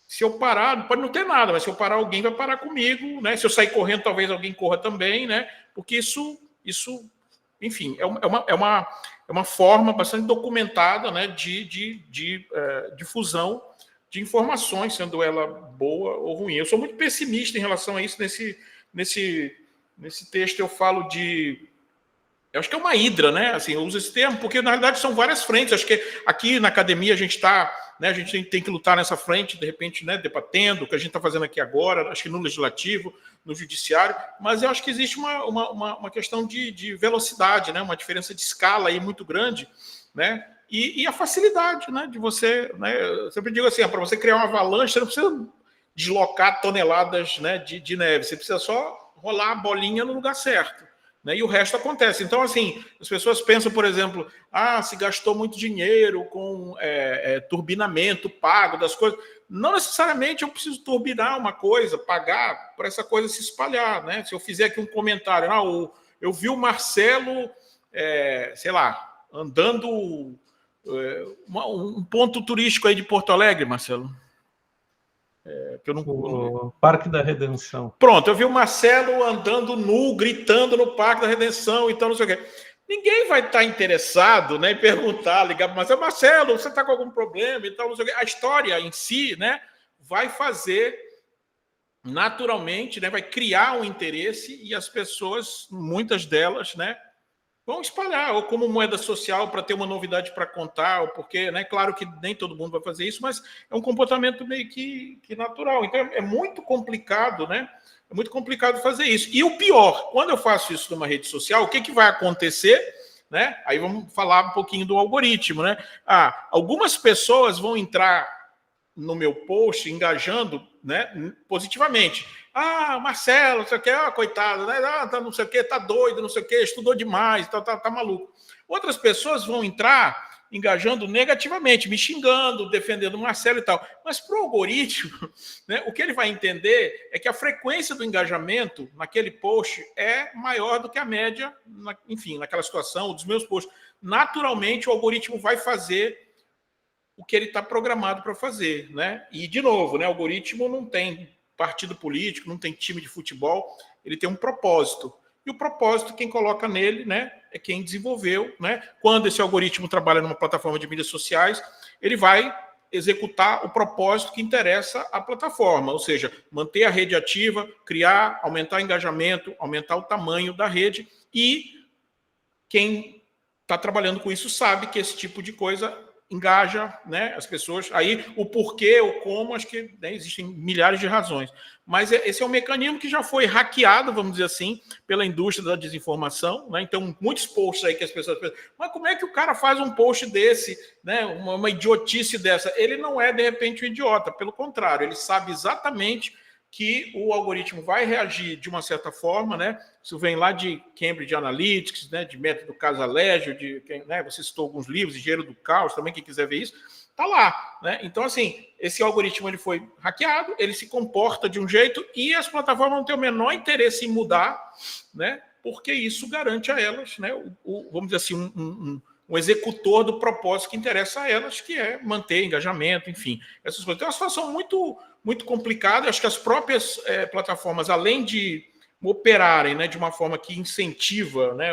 A: Se eu parar, pode não ter nada, mas se eu parar, alguém vai parar comigo, né? Se eu sair correndo, talvez alguém corra também, né? Porque isso enfim, é uma forma bastante documentada, né, de difusão de informações, sendo ela boa ou ruim. Eu sou muito pessimista em relação a isso. Nesse texto eu falo eu acho que é uma hidra, né? Assim, eu uso esse termo porque, na realidade, são várias frentes. Acho que aqui na academia a gente está, né, a gente tem que lutar nessa frente, de repente, né, debatendo o que a gente está fazendo aqui agora, acho que no legislativo, no judiciário, mas eu acho que existe uma questão de velocidade, né, uma diferença de escala aí muito grande, né? E a facilidade, né, de você, né? Eu sempre digo assim, para você criar uma avalanche, você não precisa deslocar toneladas, né, de neve, você precisa só rolar a bolinha no lugar certo. Né, e o resto acontece. Então, assim, as pessoas pensam, por exemplo, se gastou muito dinheiro com turbinamento pago das coisas. Não necessariamente eu preciso turbinar uma coisa, pagar para essa coisa se espalhar. Né? Se eu fizer aqui um comentário, eu vi o Marcelo, sei lá, andando um ponto turístico aí de Porto Alegre, Marcelo.
B: O Parque da Redenção.
A: Pronto, eu vi o Marcelo andando nu, gritando no Parque da Redenção, então não sei o quê. Ninguém vai estar interessado, né, em perguntar, ligar para o Marcelo, você está com algum problema e tal, não sei o quê. A história em si, né, vai fazer naturalmente, né, vai criar um interesse e as pessoas, muitas delas, né, vão espalhar, ou como moeda social para ter uma novidade para contar, ou porque, né, claro que nem todo mundo vai fazer isso, mas é um comportamento meio que natural. Então é muito complicado, né? É muito complicado fazer isso. E o pior, quando eu faço isso numa rede social, o que vai acontecer? Né? Aí vamos falar um pouquinho do algoritmo, né? Algumas pessoas vão entrar no meu post engajando, né, positivamente. Marcelo, não sei o que, coitado, né? Tá não sei o que, tá doido, não sei o que, estudou demais, tá maluco. Outras pessoas vão entrar engajando negativamente, me xingando, defendendo o Marcelo e tal. Mas para o algoritmo, né, o que ele vai entender é que a frequência do engajamento naquele post é maior do que a média, enfim, naquela situação, dos meus posts. Naturalmente, o algoritmo vai fazer o que ele está programado para fazer, né? E, de novo, né, o algoritmo não tem partido político, não tem time de futebol, ele tem um propósito. E o propósito, quem coloca nele, né, é quem desenvolveu, né? Quando esse algoritmo trabalha numa plataforma de mídias sociais, ele vai executar o propósito que interessa à plataforma, ou seja, manter a rede ativa, criar, aumentar o engajamento, aumentar o tamanho da rede, e quem está trabalhando com isso sabe que esse tipo de coisa engaja, né, as pessoas. Aí o porquê, o como, acho que, né, existem milhares de razões. Mas esse é um mecanismo que já foi hackeado, vamos dizer assim, pela indústria da desinformação, né? Então, muitos posts aí que as pessoas pensam, mas como é que o cara faz um post desse, né, uma idiotice dessa? Ele não é, de repente, um idiota, pelo contrário, ele sabe exatamente que o algoritmo vai reagir de uma certa forma, né? Isso vem lá de Cambridge Analytics, né? De método Casaleggio, né? Você citou alguns livros, Engenheiro do Caos, também quem quiser ver isso, tá lá, né? Então, assim, esse algoritmo ele foi hackeado, ele se comporta de um jeito e as plataformas não têm o menor interesse em mudar, né? Porque isso garante a elas, né? Vamos dizer assim, um executor do propósito que interessa a elas, que é manter engajamento, enfim, essas coisas. Então, é uma situação muito complicada. Acho que as próprias plataformas, além de operarem, né, de uma forma que incentiva, né,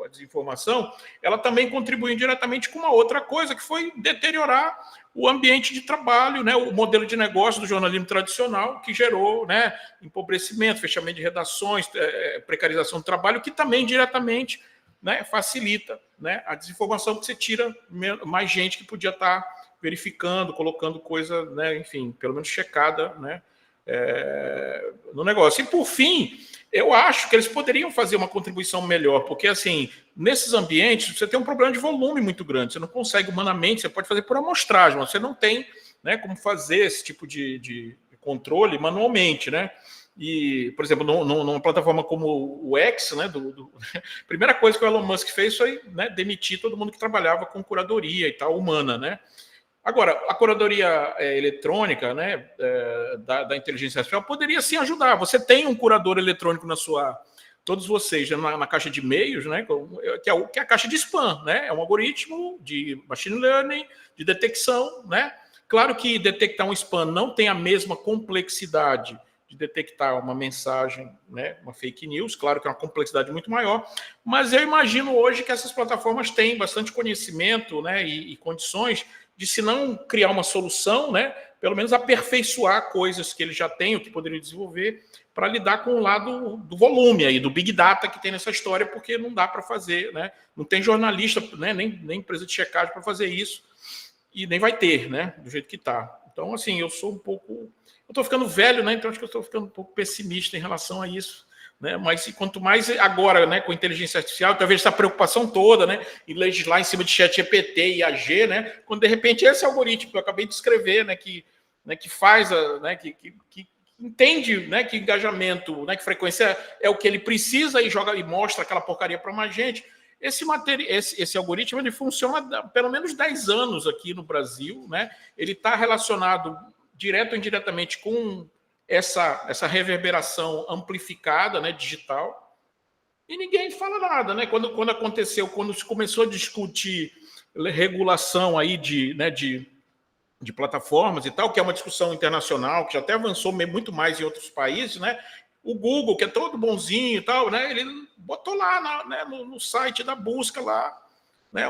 A: a desinformação, ela também contribui diretamente com uma outra coisa, que foi deteriorar o ambiente de trabalho, né, o modelo de negócio do jornalismo tradicional, que gerou, né, empobrecimento, fechamento de redações, precarização do trabalho, que também diretamente, né, facilita, né, a desinformação, porque você tira mais gente que podia estar verificando, colocando coisa, né, enfim, pelo menos checada, né, no negócio. E, por fim, eu acho que eles poderiam fazer uma contribuição melhor, porque, assim, nesses ambientes, você tem um problema de volume muito grande, você não consegue humanamente, você pode fazer por amostragem, mas você não tem, né, como fazer esse tipo de controle manualmente, né? E, por exemplo, numa plataforma como o X, né, a primeira coisa que o Elon Musk fez foi, né, demitir todo mundo que trabalhava com curadoria e tal, humana, né? Agora, a curadoria eletrônica, né, da inteligência artificial poderia sim ajudar. Você tem um curador eletrônico todos vocês, né, na caixa de e-mails, né, que é a caixa de spam, né? É um algoritmo de machine learning, de detecção, né? Claro que detectar um spam não tem a mesma complexidade de detectar uma mensagem, né, uma fake news, claro que é uma complexidade muito maior, mas eu imagino hoje que essas plataformas têm bastante conhecimento, né, e condições de, se não criar uma solução, né, pelo menos aperfeiçoar coisas que eles já têm, ou que poderiam desenvolver, para lidar com o lado do volume aí, do Big Data que tem nessa história, porque não dá para fazer, né, não tem jornalista, né, nem empresa de checagem para fazer isso, e nem vai ter, né, do jeito que está. Então, assim, eu estou ficando velho, né, então acho que eu estou ficando um pouco pessimista em relação a isso. Né? Mas quanto mais agora, né, com inteligência artificial, talvez essa preocupação toda, né, em legislar em cima de ChatGPT e AG, né, quando de repente esse algoritmo que eu acabei de escrever, né, que faz, né, que entende, né, que engajamento, né, que frequência é o que ele precisa e joga e mostra aquela porcaria para mais gente. Esse algoritmo ele funciona há pelo menos 10 anos aqui no Brasil, né? Ele está relacionado direto ou indiretamente com essa reverberação amplificada, né, digital, e ninguém fala nada, né? Quando se começou a discutir regulação aí de plataformas e tal, que é uma discussão internacional, que já até avançou muito mais em outros países, né? O Google, que é todo bonzinho e tal, né? Ele botou lá no site da busca lá, né?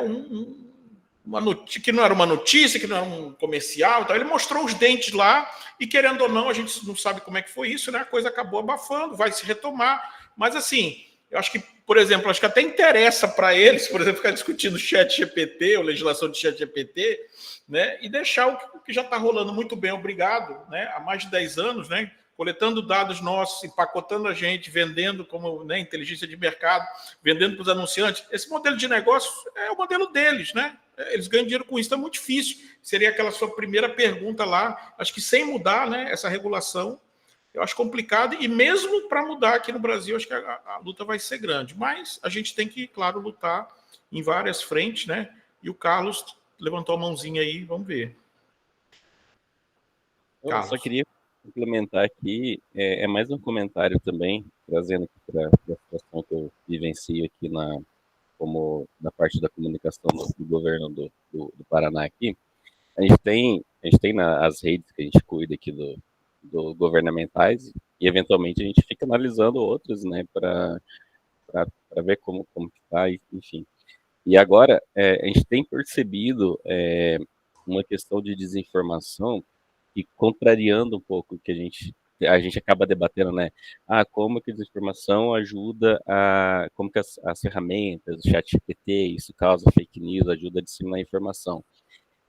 A: Uma notícia, que não era uma notícia, que não era um comercial, então ele mostrou os dentes lá e, querendo ou não, a gente não sabe como é que foi isso, né? A coisa acabou abafando, vai se retomar, mas assim, eu acho que por exemplo, acho que até interessa para eles, por exemplo, ficar discutindo chat GPT, ou legislação de chat GPT, né, e deixar o que já está rolando muito bem, obrigado, né, há mais de 10 anos, né, coletando dados nossos, empacotando a gente, vendendo como, né, inteligência de mercado, vendendo para os anunciantes. Esse modelo de negócio é o modelo deles, né? Eles ganham dinheiro com isso, então é muito difícil. Seria aquela sua primeira pergunta lá, acho que sem mudar, né, essa regulação, eu acho complicado, e mesmo para mudar aqui no Brasil, acho que a luta vai ser grande. Mas a gente tem que, claro, lutar em várias frentes, né? E o Carlos levantou a mãozinha aí, vamos ver.
C: Eu só queria complementar aqui, é mais um comentário também, trazendo para a situação que eu vivencio aqui como na parte da comunicação do governo do Paraná aqui. A gente tem as redes que a gente cuida aqui do governamentais, e eventualmente a gente fica analisando outras, né, para ver como que está, enfim. E agora a gente tem percebido uma questão de desinformação que, contrariando um pouco o que a gente acaba debatendo, né? Como que a desinformação ajuda como que as ferramentas, o chat GPT, isso causa fake news, ajuda a disseminar a informação.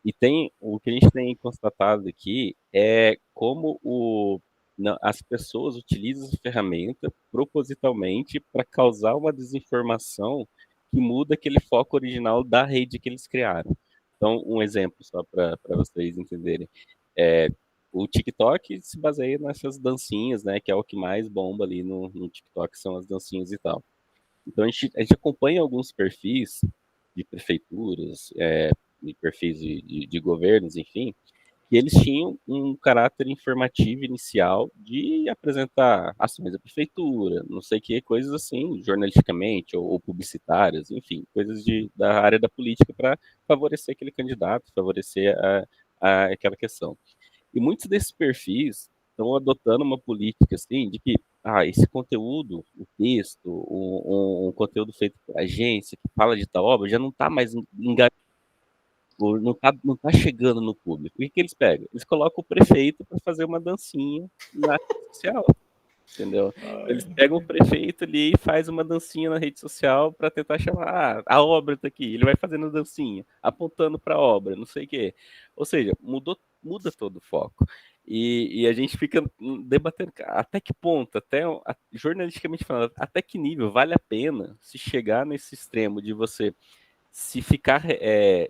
C: E o que a gente tem constatado aqui é como as pessoas utilizam essa ferramenta propositalmente para causar uma desinformação que muda aquele foco original da rede que eles criaram. Então, um exemplo só para vocês entenderem. O TikTok se baseia nessas dancinhas, né? Que é o que mais bomba ali no TikTok, são as dancinhas e tal. Então, a gente acompanha alguns perfis de prefeituras, de perfis de governos, enfim, que eles tinham um caráter informativo inicial de apresentar ações da prefeitura, não sei o que, coisas assim, jornalisticamente ou publicitárias, enfim, coisas da área da política para favorecer aquele candidato, favorecer aquela questão. E muitos desses perfis estão adotando uma política assim de que esse conteúdo, o texto, um conteúdo feito por agência que fala de tal obra já não está mais engajado, não tá chegando no público. O que eles pegam? Eles colocam o prefeito para fazer uma dancinha na rede social, entendeu? Eles pegam o prefeito ali e faz uma dancinha na rede social para tentar chamar, a obra tá aqui, ele vai fazendo dancinha, apontando para a obra, não sei o quê. Ou seja, muda todo o foco. E a gente fica debatendo até que ponto, jornalisticamente falando, até que nível vale a pena se chegar nesse extremo de você se ficar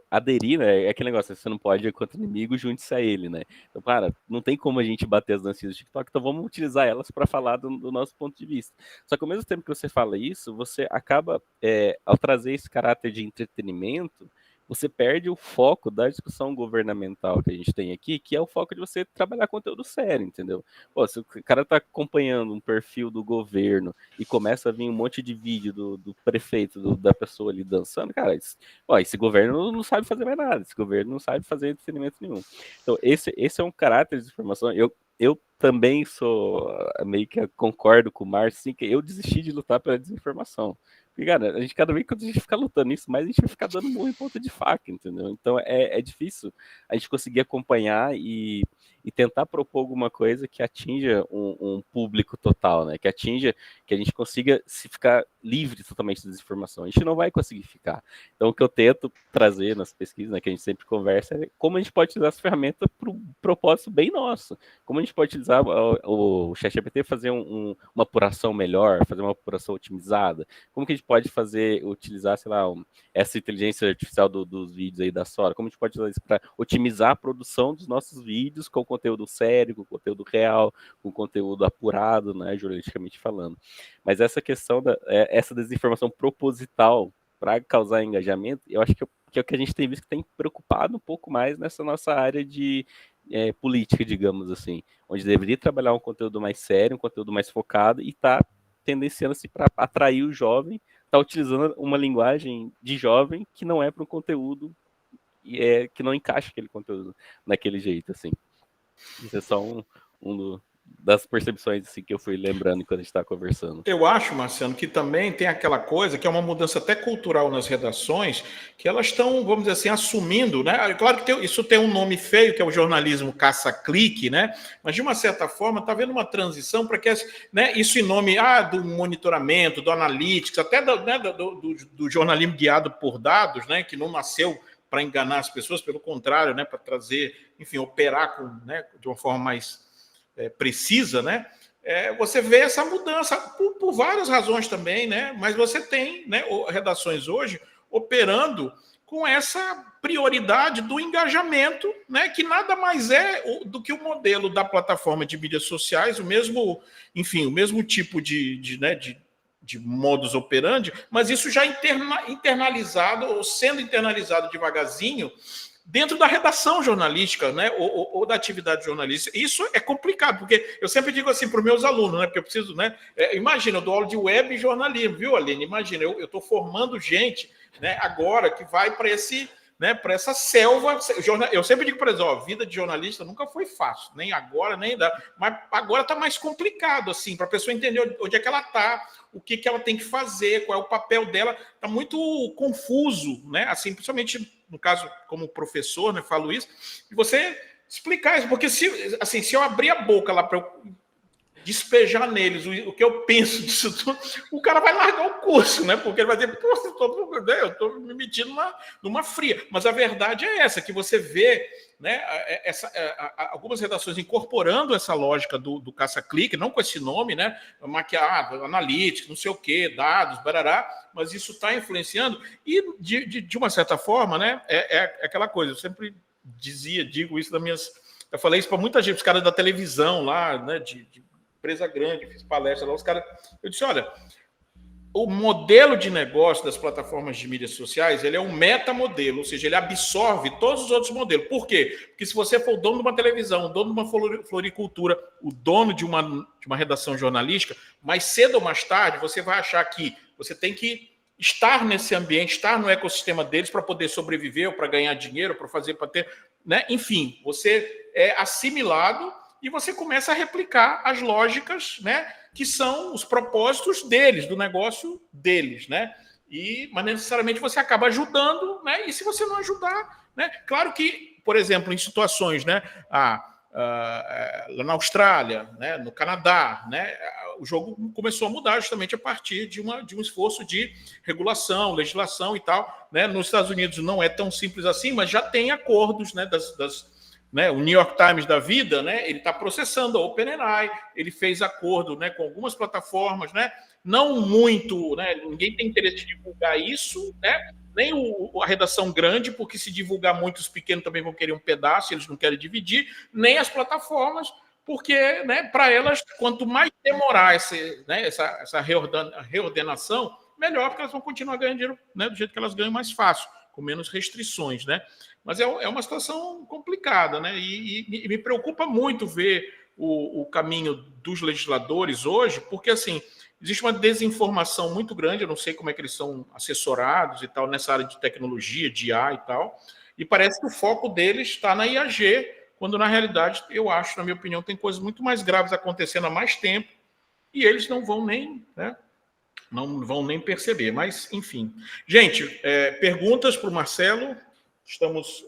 C: aderir, né? É aquele negócio, você não pode ir contra o inimigo, junte-se a ele, né? Então, cara, não tem como a gente bater as dancinhas do TikTok, então vamos utilizar elas para falar do nosso ponto de vista. Só que ao mesmo tempo que você fala isso, você acaba, ao trazer esse caráter de entretenimento, você perde o foco da discussão governamental que a gente tem aqui, que é o foco de você trabalhar conteúdo sério, entendeu? Pô, se o cara tá acompanhando um perfil do governo e começa a vir um monte de vídeo do prefeito, da pessoa ali dançando, cara, esse governo não sabe fazer mais nada, esse governo não sabe fazer entretenimento nenhum. Então, esse é um caráter de informação. Eu também meio que concordo com o Márcio, assim, que eu desisti de lutar pela desinformação. Porque, cara, cada vez que a gente fica lutando isso, mais a gente vai ficar dando murro em ponta de faca, entendeu? Então é difícil a gente conseguir acompanhar e tentar propor alguma coisa que atinja um público total, né? Que a gente consiga se ficar livre totalmente da desinformação. A gente não vai conseguir ficar. Então, o que eu tento trazer nas pesquisas, né, que a gente sempre conversa, é como a gente pode utilizar essa ferramenta para um propósito bem nosso. Como a gente pode utilizar o ChatGPT fazer uma apuração melhor, fazer uma apuração otimizada. Como que a gente pode utilizar, sei lá, essa inteligência artificial dos vídeos aí da Sora, como a gente pode usar isso para otimizar a produção dos nossos vídeos com conteúdo sério, com conteúdo real, com conteúdo apurado, né, jornalisticamente falando. Mas essa questão essa desinformação proposital para causar engajamento, eu acho que é o que a gente tem visto que tem preocupado um pouco mais nessa nossa área de política, digamos assim, onde deveria trabalhar um conteúdo mais sério, um conteúdo mais focado e está tendenciando-se para atrair o jovem, está utilizando uma linguagem de jovem que não é para um conteúdo que não encaixa aquele conteúdo naquele jeito, assim. Isso é só um das percepções assim, que eu fui lembrando quando a gente está conversando.
A: Eu acho, Marciano, que também tem aquela coisa que é uma mudança até cultural nas redações, que elas estão, vamos dizer assim, assumindo, né? Claro que isso tem um nome feio, que é o jornalismo caça-clique, né? Mas, de uma certa forma, está havendo uma transição para que, né, isso em nome do monitoramento, do analytics, até do jornalismo guiado por dados, né, que não nasceu para enganar as pessoas, pelo contrário, né, para trazer, enfim, operar né, de uma forma mais precisa, né? Você vê essa mudança por várias razões também, né? Mas você tem, né, redações hoje operando com essa prioridade do engajamento, né? Que nada mais é do que o modelo da plataforma de mídias sociais, o mesmo, enfim, o mesmo tipo de modus operandi, mas isso já internalizado ou sendo internalizado devagarzinho dentro da redação jornalística, né, ou da atividade jornalística. Isso é complicado, porque eu sempre digo assim para os meus alunos, né, porque eu preciso, né, imagina, eu dou aula de web e jornalismo, viu, Aline? Imagina, eu estou formando gente, né, agora que vai para para essa selva. Eu sempre digo, por exemplo, a vida de jornalista nunca foi fácil, nem agora, mas agora está mais complicado, assim, para a pessoa entender onde é que ela está, o que ela tem que fazer, qual é o papel dela, está muito confuso, né? Assim, principalmente no caso como professor, né? Falo isso, e você explicar isso, porque se eu abrir a boca lá para eu despejar neles o que eu penso disso tudo, o cara vai largar o curso, né? Porque ele vai dizer, eu estou me metindo numa fria. Mas a verdade é essa, que você vê, né, algumas redações incorporando essa lógica do caça-clique, não com esse nome, né? Maquiado, analítico, não sei o quê, dados, barará, mas isso está influenciando, e de uma certa forma, né? É aquela coisa, eu sempre digo isso eu falei isso para muita gente, os caras da televisão lá, né? De empresa grande, fiz palestra lá, os caras... Eu disse, olha, o modelo de negócio das plataformas de mídias sociais, ele é um metamodelo, ou seja, ele absorve todos os outros modelos. Por quê? Porque se você for o dono de uma televisão, o dono de uma floricultura, o dono de uma redação jornalística, mais cedo ou mais tarde, você vai achar que você tem que estar nesse ambiente, estar no ecossistema deles para poder sobreviver, ou para ganhar dinheiro, para ter... Né? Enfim, você é assimilado e você começa a replicar as lógicas, né, que são os propósitos deles, do negócio deles, né? Mas necessariamente você acaba ajudando, né? E se você não ajudar, né? Claro que, por exemplo, em situações, né, lá na Austrália, né, no Canadá, né, o jogo começou a mudar justamente a partir de um esforço de regulação, legislação e tal, né? Nos Estados Unidos não é tão simples assim, mas já tem acordos, né, né, o New York Times da vida, né, ele está processando a OpenAI, ele fez acordo, né, com algumas plataformas, né, não muito, né, ninguém tem interesse de divulgar isso, né, nem a redação grande, porque se divulgar muito, os pequenos também vão querer um pedaço, eles não querem dividir, nem as plataformas, porque, né, para elas, quanto mais demorar essa reordenação, melhor, porque elas vão continuar ganhando dinheiro, né, do jeito que elas ganham, mais fácil, com menos restrições, né? Mas é uma situação complicada, né? E me preocupa muito ver o caminho dos legisladores hoje, porque, assim, existe uma desinformação muito grande, eu não sei como é que eles são assessorados e tal, nessa área de tecnologia, de IA e tal, e parece que o foco deles está na IAG, quando, na realidade, eu acho, na minha opinião, tem coisas muito mais graves acontecendo há mais tempo, e eles não vão nem... né? Não vão nem perceber, mas, enfim. Gente, perguntas para o Marcelo. Estamos...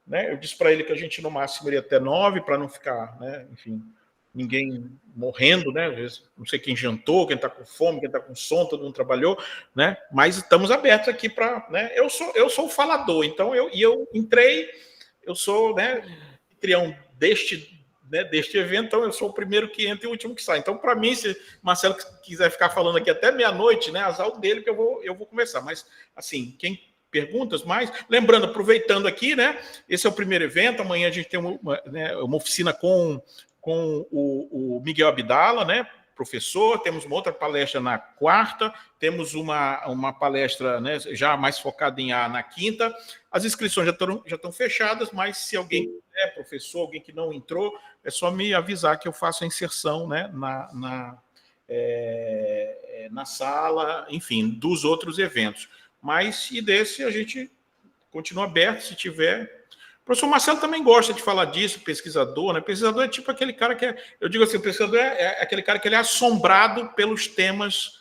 A: né, eu disse para ele que a gente, no máximo, iria até 9, para não ficar, né, enfim, ninguém morrendo, né? Às vezes, não sei quem jantou, quem está com fome, quem está com sono, todo mundo trabalhou, né? Mas estamos abertos aqui para... né, eu sou o falador, então eu entrei, eu sou, né, anfitrião deste evento, então eu sou o primeiro que entra e o último que sai. Então, para mim, se Marcelo quiser ficar falando aqui até meia-noite, né, azar dele que eu vou começar. Mas, assim, quem perguntas mais? Lembrando, aproveitando aqui, né, esse é o primeiro evento, amanhã a gente tem uma oficina com o Miguel Abdala, né, professor, temos uma outra palestra na quarta, temos uma palestra, né, já mais focada em A na quinta. As inscrições já estão fechadas, mas se alguém é professor, alguém que não entrou, é só me avisar que eu faço a inserção, né, na sala, enfim, dos outros eventos. Mas, e desse, a gente continua aberto, se tiver professor Marcelo também gosta de falar disso, pesquisador, né? Pesquisador é tipo aquele cara que eu digo assim, o pesquisador é aquele cara que ele é assombrado pelos temas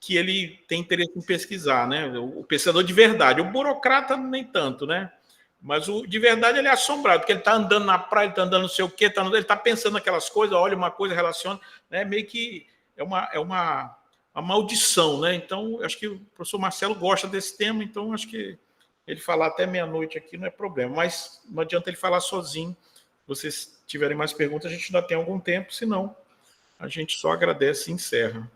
A: que ele tem interesse em pesquisar, né? O pesquisador de verdade. O burocrata nem tanto, né? Mas o de verdade ele é assombrado, porque ele está andando na praia, ele está andando não sei o quê, ele está pensando naquelas coisas, olha uma coisa, relaciona, né? Meio que é uma maldição, né? Então, acho que o professor Marcelo gosta desse tema, então acho que ele falar até meia-noite aqui não é problema, mas não adianta ele falar sozinho. Se vocês tiverem mais perguntas, a gente ainda tem algum tempo, senão a gente só agradece e encerra.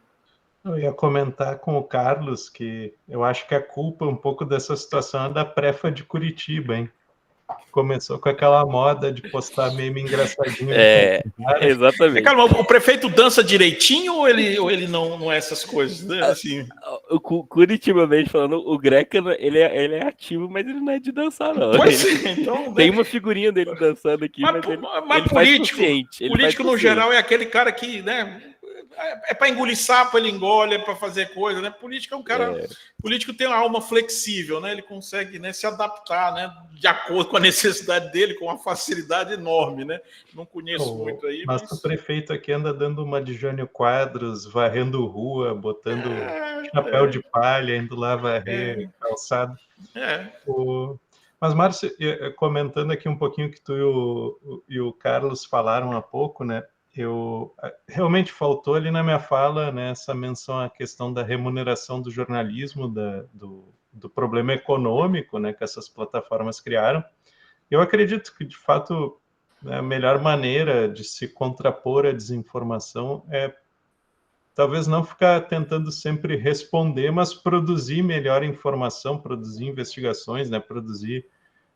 B: Eu ia comentar com o Carlos que eu acho que a culpa um pouco dessa situação é da Prefa de Curitiba, hein? Começou com aquela moda de postar meme engraçadinho.
C: Exatamente.
A: Cara, o prefeito dança direitinho ou ele não é essas coisas? Né? Assim.
C: Curitivamente falando, o Greca, ele é ativo, mas ele não é de dançar, não.
A: Pois é, então,
C: tem uma figurinha dele dançando aqui, mas ele
A: político no geral é aquele cara que, né, é para engolir sapo, ele engole, é para fazer coisa, né? Político é um cara. Político tem uma alma flexível, né? Ele consegue, né, se adaptar, né, de acordo com a necessidade dele, com uma facilidade enorme, né? Não conheço muito aí.
B: Mas o prefeito aqui anda dando uma de Jânio Quadros, varrendo rua, botando chapéu de palha, indo lá varrer calçado. Mas, Márcio, comentando aqui um pouquinho que tu e o Carlos falaram há pouco, né? Realmente faltou ali na minha fala, né, essa menção à questão da remuneração do jornalismo, do problema econômico, né, que essas plataformas criaram. Eu acredito que, de fato, a melhor maneira de se contrapor à desinformação é talvez não ficar tentando sempre responder, mas produzir melhor informação, produzir investigações, né, produzir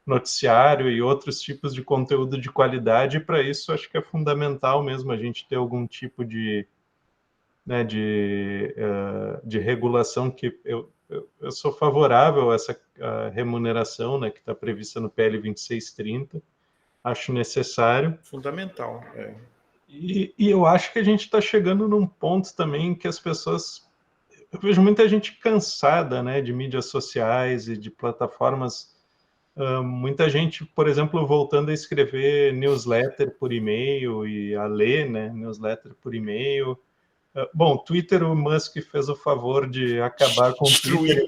B: noticiário e outros tipos de conteúdo de qualidade, e para isso acho que é fundamental mesmo a gente ter algum tipo de regulação, que eu sou favorável a essa remuneração, né, que está prevista no PL 2630, acho necessário.
A: Fundamental,
B: E eu acho que a gente está chegando num ponto também que as pessoas... Eu vejo muita gente cansada, né, de mídias sociais e de plataformas. Muita gente, por exemplo, voltando a escrever newsletter por e-mail e a ler, né, newsletter por e-mail. Bom, Twitter, o Musk fez o favor de acabar com o Twitter.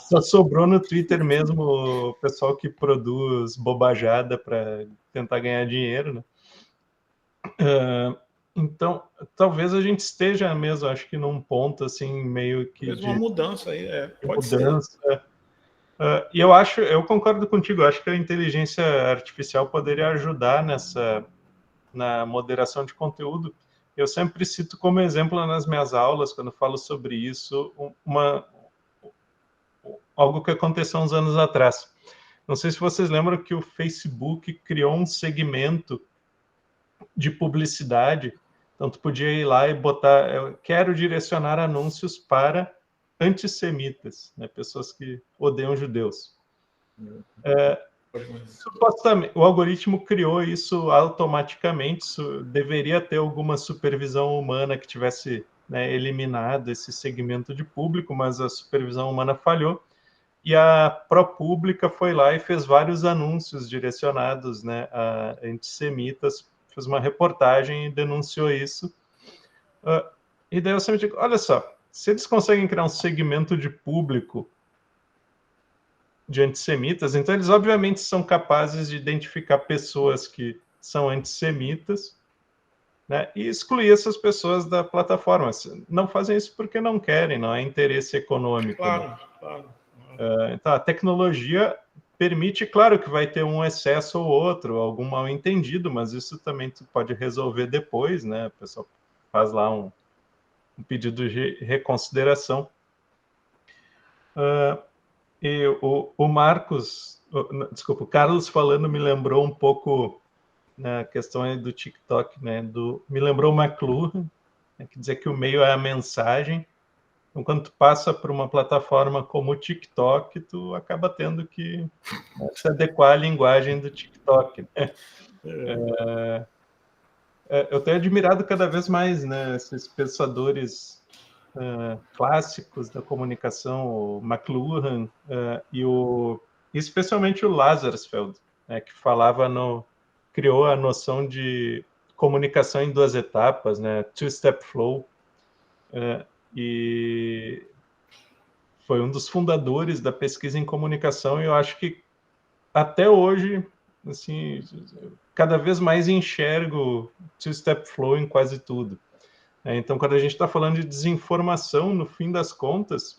B: Só sobrou no Twitter mesmo o pessoal que produz bobajada para tentar ganhar dinheiro, né? Então, talvez a gente esteja mesmo, acho que num ponto assim, meio que
A: uma mudança aí, pode
B: mudança. Ser. E eu concordo contigo, acho que a inteligência artificial poderia ajudar na moderação de conteúdo. Eu sempre cito como exemplo nas minhas aulas, quando falo sobre isso, algo que aconteceu uns anos atrás. Não sei se vocês lembram que o Facebook criou um segmento de publicidade, então tu podia ir lá e botar, eu quero direcionar anúncios para antissemitas, né, pessoas que odeiam judeus. Supostamente, o algoritmo criou isso automaticamente, deveria ter alguma supervisão humana que tivesse, né, eliminado esse segmento de público, mas a supervisão humana falhou, e a ProPublica foi lá e fez vários anúncios direcionados, né, a antissemitas, fez uma reportagem e denunciou isso. E daí eu sempre digo, olha só, se eles conseguem criar um segmento de público de antissemitas, então eles obviamente são capazes de identificar pessoas que são antissemitas, né, e excluir essas pessoas da plataforma. Não fazem isso porque não querem, não é interesse econômico.
A: Claro,
B: né?
A: claro.
B: Então, a tecnologia permite, claro que vai ter um excesso ou outro, algum mal entendido, mas isso também tu pode resolver depois, né? A pessoa faz lá um pedido de reconsideração. E o Marcos, desculpa, o Carlos falando me lembrou um pouco na questão aí do TikTok, né? Me lembrou o McLuhan, né, que dizia que o meio é a mensagem. Então, quando tu passa por uma plataforma como o TikTok, tu acaba tendo que se adequar à linguagem do TikTok. Né? Eu tenho admirado cada vez mais, né, esses pensadores clássicos da comunicação, o McLuhan e especialmente o Lazarsfeld. né, que criou a noção de comunicação em 2 etapas, né, two-step flow, e foi um dos fundadores da pesquisa em comunicação, e eu acho que até hoje, assim, cada vez mais enxergo two-step flow em quase tudo. Então, quando a gente está falando de desinformação, no fim das contas,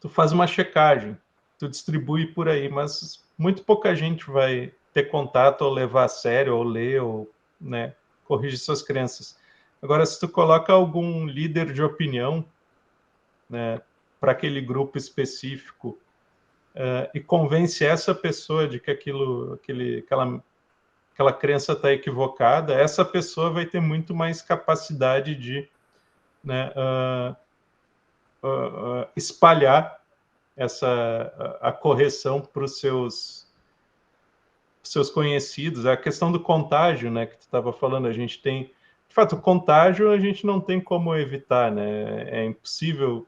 B: tu faz uma checagem, tu distribui por aí, mas muito pouca gente vai ter contato ou levar a sério, ou ler, ou, né, corrigir suas crenças. Agora, se tu coloca algum líder de opinião, né, para aquele grupo específico, e convence essa pessoa de que aquela crença está equivocada, essa pessoa vai ter muito mais capacidade de, né, espalhar a correção para os seus conhecidos. A questão do contágio, né, que tu estava falando, a gente tem, de fato, o contágio a gente não tem como evitar, né, é impossível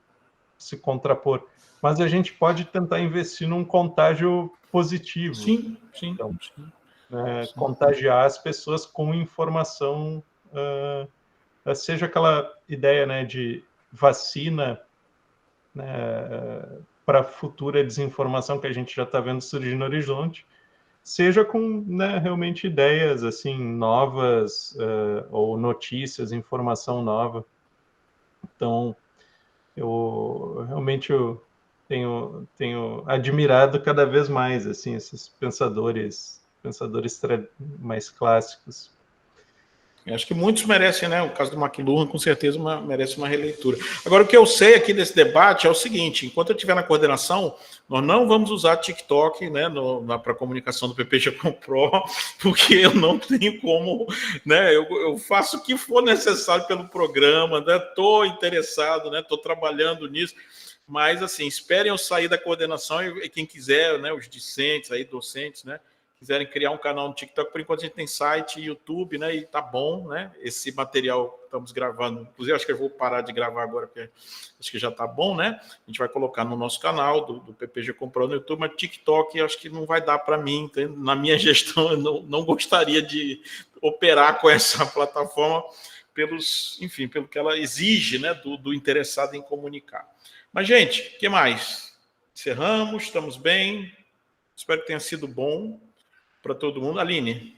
B: se contrapor, mas a gente pode tentar investir num contágio positivo.
A: Sim.
B: Então, contagiar as pessoas com informação, seja aquela ideia, né, de vacina, né, para futura desinformação que a gente já está vendo surgir no horizonte, seja com, né, realmente ideias assim novas, ou notícias, informação nova. Então, eu realmente tenho admirado cada vez mais assim esses pensadores mais clássicos.
A: Eu acho que muitos merecem, né? O caso do McLuhan, com certeza, merece uma releitura. Agora, o que eu sei aqui desse debate é o seguinte: enquanto eu estiver na coordenação, nós não vamos usar TikTok, né, para comunicação do PPG Pro, porque eu não tenho como, né? Eu faço o que for necessário pelo programa, né? Estou interessado, né? Estou trabalhando nisso. Mas, assim, esperem eu sair da coordenação e quem quiser, né? Os discentes aí, docentes, né? Quiserem criar um canal no TikTok, por enquanto a gente tem site, YouTube, né? E tá bom, né? Esse material estamos gravando. Inclusive, acho que eu vou parar de gravar agora, porque acho que já tá bom, né? A gente vai colocar no nosso canal do PPG Comprou no YouTube, mas TikTok acho que não vai dar para mim. Então, na minha gestão, eu não gostaria de operar com essa plataforma pelo que ela exige, né? Do interessado em comunicar. Mas, gente, o que mais? Encerramos, estamos bem. Espero que tenha sido bom para todo mundo. Aline?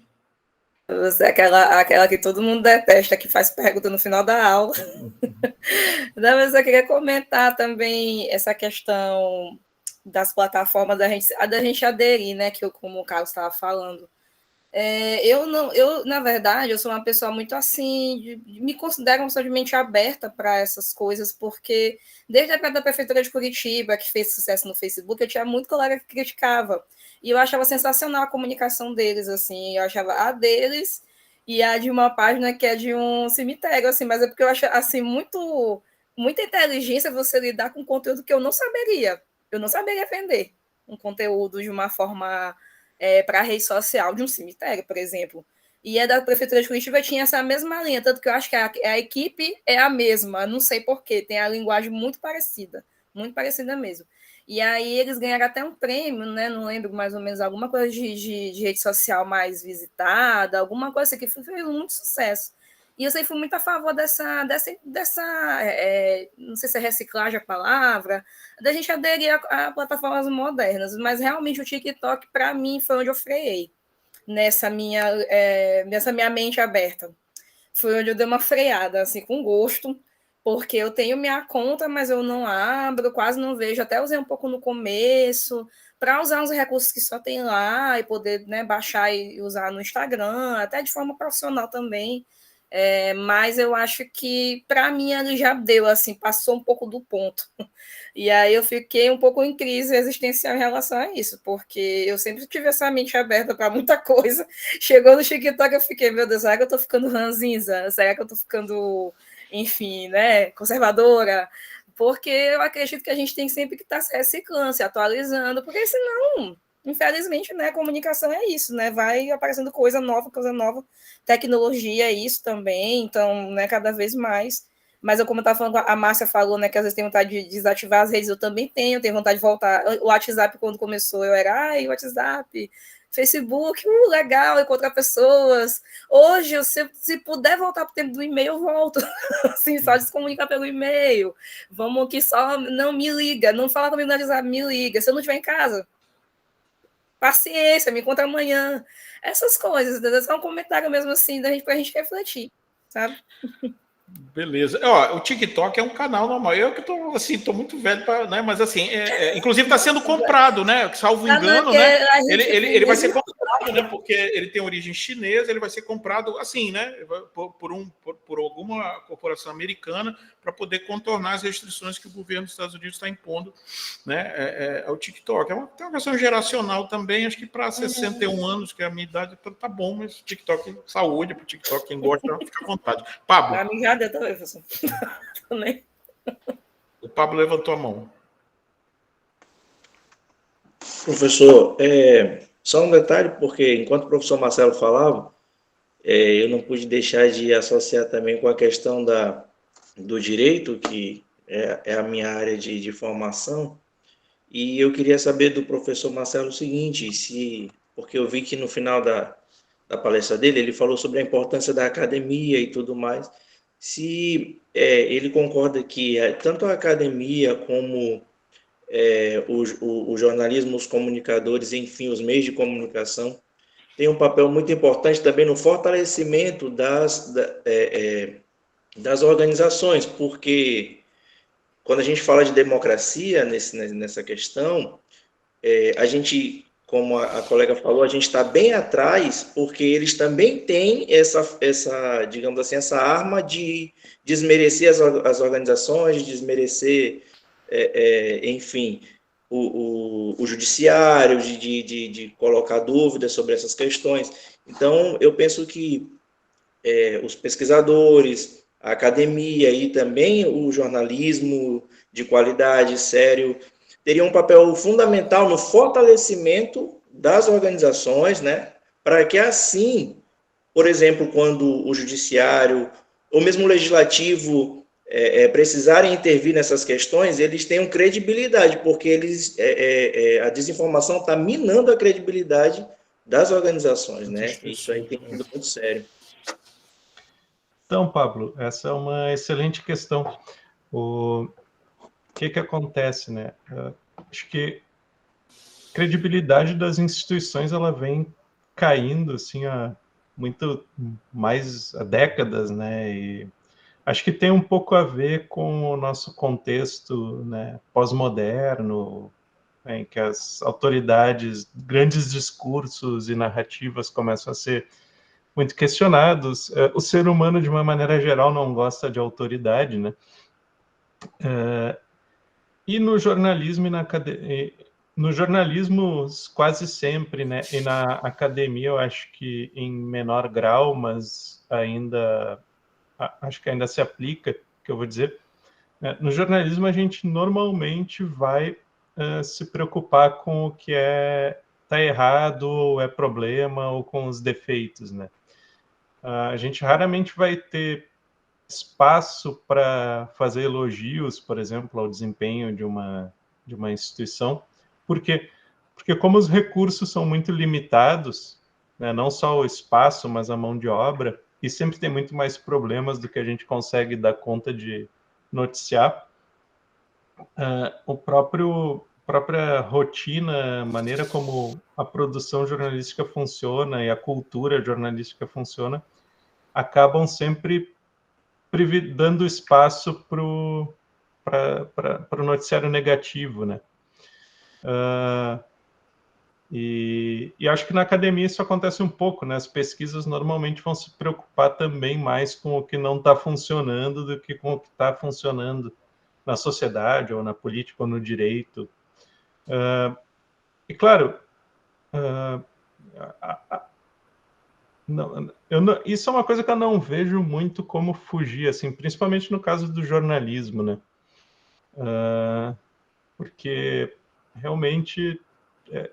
D: Você é aquela que todo mundo detesta, que faz pergunta no final da aula. Não, mas eu queria comentar também essa questão das plataformas da gente aderir, né? Como o Carlos estava falando. Na verdade, eu sou uma pessoa muito assim, me considero uma pessoa de mente aberta para essas coisas, porque desde a época da Prefeitura de Curitiba, que fez sucesso no Facebook, eu tinha muito colega que criticava, e eu achava sensacional a comunicação deles, assim, eu achava a deles e a de uma página que é de um cemitério, assim, mas é porque eu acho, assim, muita inteligência você lidar com conteúdo que eu não saberia vender um conteúdo de uma forma... para a rede social de um cemitério, por exemplo. E da Prefeitura de Curitiba tinha essa mesma linha, tanto que eu acho que a equipe é a mesma, não sei porquê, tem a linguagem muito parecida mesmo. E aí eles ganharam até um prêmio, né? Não lembro mais ou menos, alguma coisa de rede social mais visitada, alguma coisa assim, que fez muito sucesso. E eu sempre fui muito a favor dessa não sei se é reciclagem a palavra, da gente aderir a plataformas modernas, mas realmente o TikTok, para mim, foi onde eu freiei, nessa minha mente aberta. Foi onde eu dei uma freada, assim, com gosto, porque eu tenho minha conta, mas eu não abro, quase não vejo, até usei um pouco no começo, para usar uns recursos que só tem lá, e poder, né, baixar e usar no Instagram, até de forma profissional também. Mas eu acho que para mim ele já deu, assim, passou um pouco do ponto. E aí eu fiquei um pouco em crise existencial em relação a isso, porque eu sempre tive essa mente aberta para muita coisa. Chegou no TikTok, eu fiquei, meu Deus, será que eu estou ficando ranzinza? Será que eu estou ficando, enfim, né, conservadora? Porque eu acredito que a gente tem sempre que estar se reciclando, se atualizando, porque senão... Infelizmente, né, comunicação é isso, né? Vai aparecendo coisa nova, tecnologia é isso também, então, né, cada vez mais. Mas como eu estava falando, a Márcia falou, né, que às vezes tem vontade de desativar as redes, eu também tenho vontade de voltar. O WhatsApp, quando começou, eu era, WhatsApp, Facebook, legal, encontrar pessoas. Hoje, se puder voltar para o tempo do e-mail, eu volto. Assim, só de se comunicar pelo e-mail. Vamos aqui só, não me liga, não fala comigo no WhatsApp, me liga. Se eu não estiver em casa, paciência, me encontra amanhã. Essas coisas, é só um comentário mesmo assim, para a gente refletir, sabe?
A: Beleza. Ó, o TikTok é um canal normal. Eu que tô assim, tô muito velho para, né? Mas assim, inclusive está sendo comprado, né? Salvo engano, né? Ele vai ser comprado, né? Porque ele tem origem chinesa, ele vai ser comprado assim, né? Por alguma corporação americana para poder contornar as restrições que o governo dos Estados Unidos está impondo, né? Ao TikTok. Tem uma questão geracional também. Acho que para 61 anos, que é a minha idade, tá bom, mas TikTok, saúde para o TikTok, quem gosta, fica à vontade. Pablo.
D: Também.
A: O Pablo levantou a mão.
E: Professor, só um detalhe, porque enquanto o professor Marcelo falava, eu não pude deixar de associar também com a questão do direito, que é a minha área de formação, e eu queria saber do professor Marcelo o seguinte, porque eu vi que no final da palestra dele, ele falou sobre a importância da academia e tudo mais, se ele concorda que tanto a academia como o jornalismo, os comunicadores, enfim, os meios de comunicação, tem um papel muito importante também no fortalecimento das organizações, porque quando a gente fala de democracia nessa questão, a gente, como a colega falou, a gente está bem atrás, porque eles também têm essa, digamos assim, essa arma de desmerecer as organizações, de desmerecer, enfim, o judiciário, de colocar dúvidas sobre essas questões. Então, eu penso que os pesquisadores, a academia e também o jornalismo de qualidade, sério, teriam um papel fundamental no fortalecimento das organizações, né, para que assim, por exemplo, quando o judiciário ou mesmo o legislativo precisarem intervir nessas questões, eles tenham credibilidade, porque a desinformação está minando a credibilidade das organizações, né? Isso aí tem sido muito sério.
B: Então, Pablo, essa é uma excelente questão. O que acontece, né? Acho que a credibilidade das instituições ela vem caindo assim há muito mais há décadas, né? E acho que tem um pouco a ver com o nosso contexto, né, pós-moderno, em que as autoridades, grandes discursos e narrativas começam a ser muito questionados. O ser humano, de uma maneira geral, não gosta de autoridade, né? E no jornalismo no jornalismo quase sempre, né? E na academia eu acho que em menor grau, mas acho que ainda se aplica, que eu vou dizer. No jornalismo a gente normalmente vai se preocupar com o que está errado, ou é problema, ou com os defeitos, né? A gente raramente vai ter espaço para fazer elogios, por exemplo, ao desempenho de uma instituição. Por quê? Porque como os recursos são muito limitados, né, não só o espaço, mas a mão de obra, e sempre tem muito mais problemas do que a gente consegue dar conta de noticiar, própria rotina, a maneira como a produção jornalística funciona e a cultura jornalística funciona, acabam sempre dando espaço para o noticiário negativo, né? E acho que na academia isso acontece um pouco, né? As pesquisas normalmente vão se preocupar também mais com o que não está funcionando do que com o que está funcionando na sociedade, ou na política, ou no direito. E, claro, isso é uma coisa que eu não vejo muito como fugir, assim, principalmente no caso do jornalismo, né? Porque realmente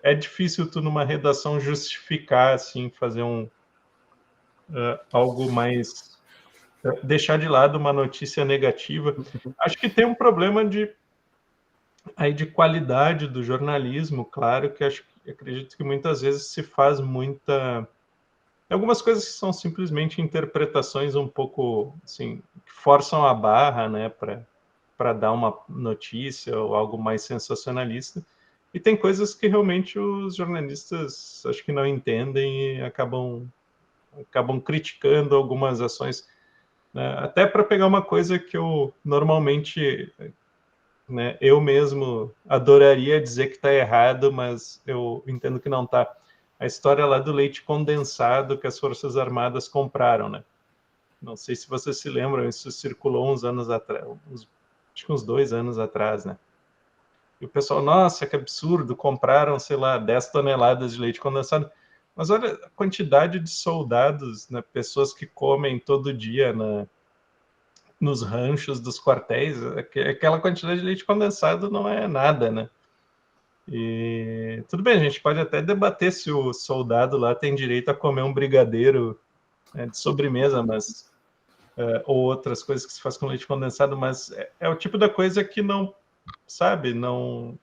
B: é difícil tu, numa redação, justificar, assim, fazer algo mais... deixar de lado uma notícia negativa. Acho que tem um problema de qualidade do jornalismo, claro, que acho que acredito que muitas vezes se faz muita... Algumas coisas que são simplesmente interpretações um pouco, assim, que forçam a barra, né, para dar uma notícia ou algo mais sensacionalista. E tem coisas que realmente os jornalistas acho que não entendem e acabam criticando algumas ações, né? Até para pegar uma coisa que eu normalmente, né, eu mesmo adoraria dizer que está errado, mas eu entendo que não está. A história lá do leite condensado que as Forças Armadas compraram, né? Não sei se vocês se lembram, isso circulou uns anos atrás, acho que uns 2 anos atrás, né? E o pessoal, nossa, que absurdo, compraram, sei lá, 10 toneladas de leite condensado. Mas olha a quantidade de soldados, né, pessoas que comem todo dia nos ranchos dos quartéis, aquela quantidade de leite condensado não é nada, né? E tudo bem, a gente pode até debater se o soldado lá tem direito a comer um brigadeiro, né, de sobremesa, mas ou outras coisas que se faz com leite condensado, mas é o tipo da coisa que não, sabe, não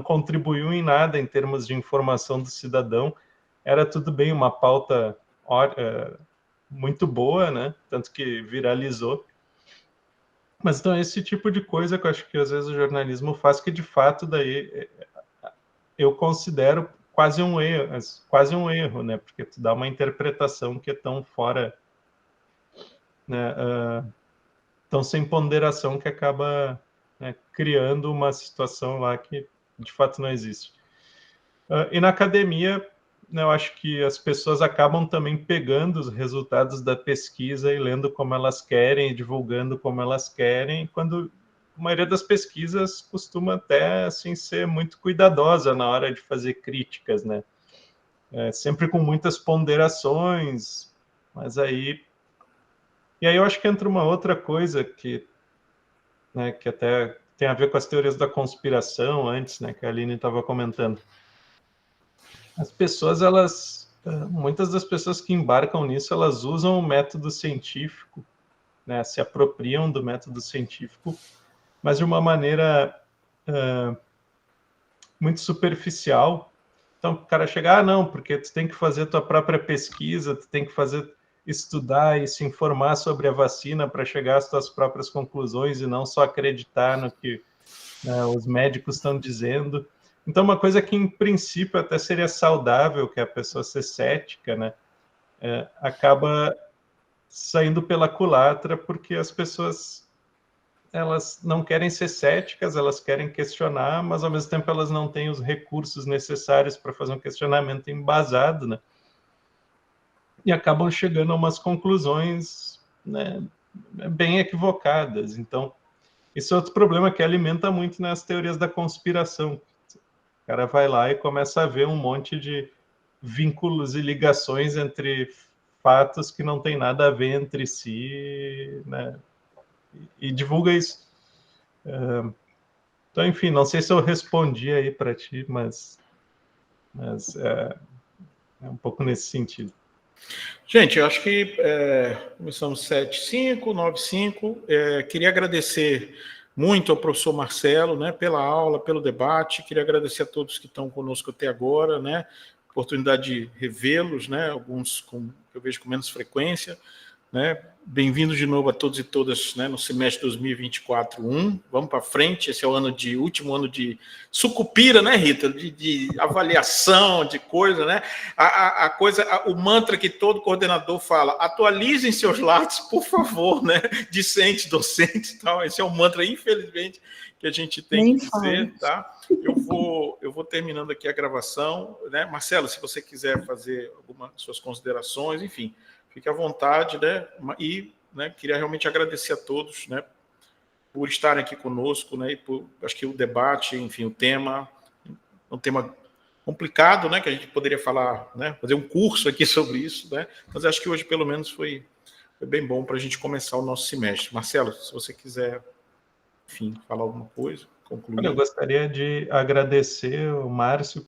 B: contribuiu em nada em termos de informação do cidadão. Era tudo bem uma pauta muito boa, né? Tanto que viralizou. Mas então esse tipo de coisa que eu acho que às vezes o jornalismo faz, que de fato daí eu considero quase um erro, né? Porque tu dá uma interpretação que é tão fora, né? Tão sem ponderação, que acaba, né, criando uma situação lá que de fato não existe. E na academia, né, eu acho que as pessoas acabam também pegando os resultados da pesquisa e lendo como elas querem, divulgando como elas querem, quando a maioria das pesquisas costuma até assim ser muito cuidadosa na hora de fazer críticas, né? Sempre com muitas ponderações, mas aí... E aí eu acho que entra uma outra coisa que, né, que até tem a ver com as teorias da conspiração antes, né, que a Aline estava comentando. As pessoas, muitas das pessoas que embarcam nisso, elas usam o método científico, né, se apropriam do método científico, mas de uma maneira muito superficial. Então, o cara chega, não, porque tu tem que fazer tua própria pesquisa, tu tem que estudar e se informar sobre a vacina para chegar às tuas próprias conclusões e não só acreditar no que, né, os médicos estão dizendo. Então, uma coisa que, em princípio, até seria saudável, que é a pessoa ser cética, né, acaba saindo pela culatra, porque as pessoas, elas não querem ser céticas, elas querem questionar, mas, ao mesmo tempo, elas não têm os recursos necessários para fazer um questionamento embasado, né, e acabam chegando a umas conclusões, né, bem equivocadas. Então, esse é outro problema que alimenta muito nas teorias da conspiração. O cara vai lá e começa a ver um monte de vínculos e ligações entre fatos que não tem nada a ver entre si, né? E divulga isso. Então, enfim, não sei se eu respondi aí para ti, mas é um pouco nesse sentido.
A: Gente, eu acho que começamos 7:05, 9:05. Queria agradecer muito ao professor Marcelo, né, pela aula, pelo debate. Queria agradecer a todos que estão conosco até agora, né, oportunidade de revê-los, né, alguns que eu vejo com menos frequência, né. Bem-vindos de novo a todos e todas, né, no semestre 2024-1. Vamos para frente. Esse é o último ano de sucupira, né, Rita? De avaliação, de coisa, né? O mantra que todo coordenador fala: atualizem seus lados, por favor, né? Discentes, docentes e tal. Esse é o mantra, infelizmente, que a gente tem que dizer, tá? Eu vou terminando aqui a gravação, né? Marcelo, se você quiser fazer algumas suas considerações, enfim, fique à vontade, né? E, né, queria realmente agradecer a todos, né, por estarem aqui conosco, né? E acho que o debate, enfim, o tema é um tema complicado, né? Que a gente poderia falar, né? Fazer um curso aqui sobre isso, né? Mas acho que hoje, pelo menos, foi bem bom para a gente começar o nosso semestre. Marcelo, se você quiser, enfim, falar alguma coisa, concluir.
B: Eu gostaria de agradecer o Márcio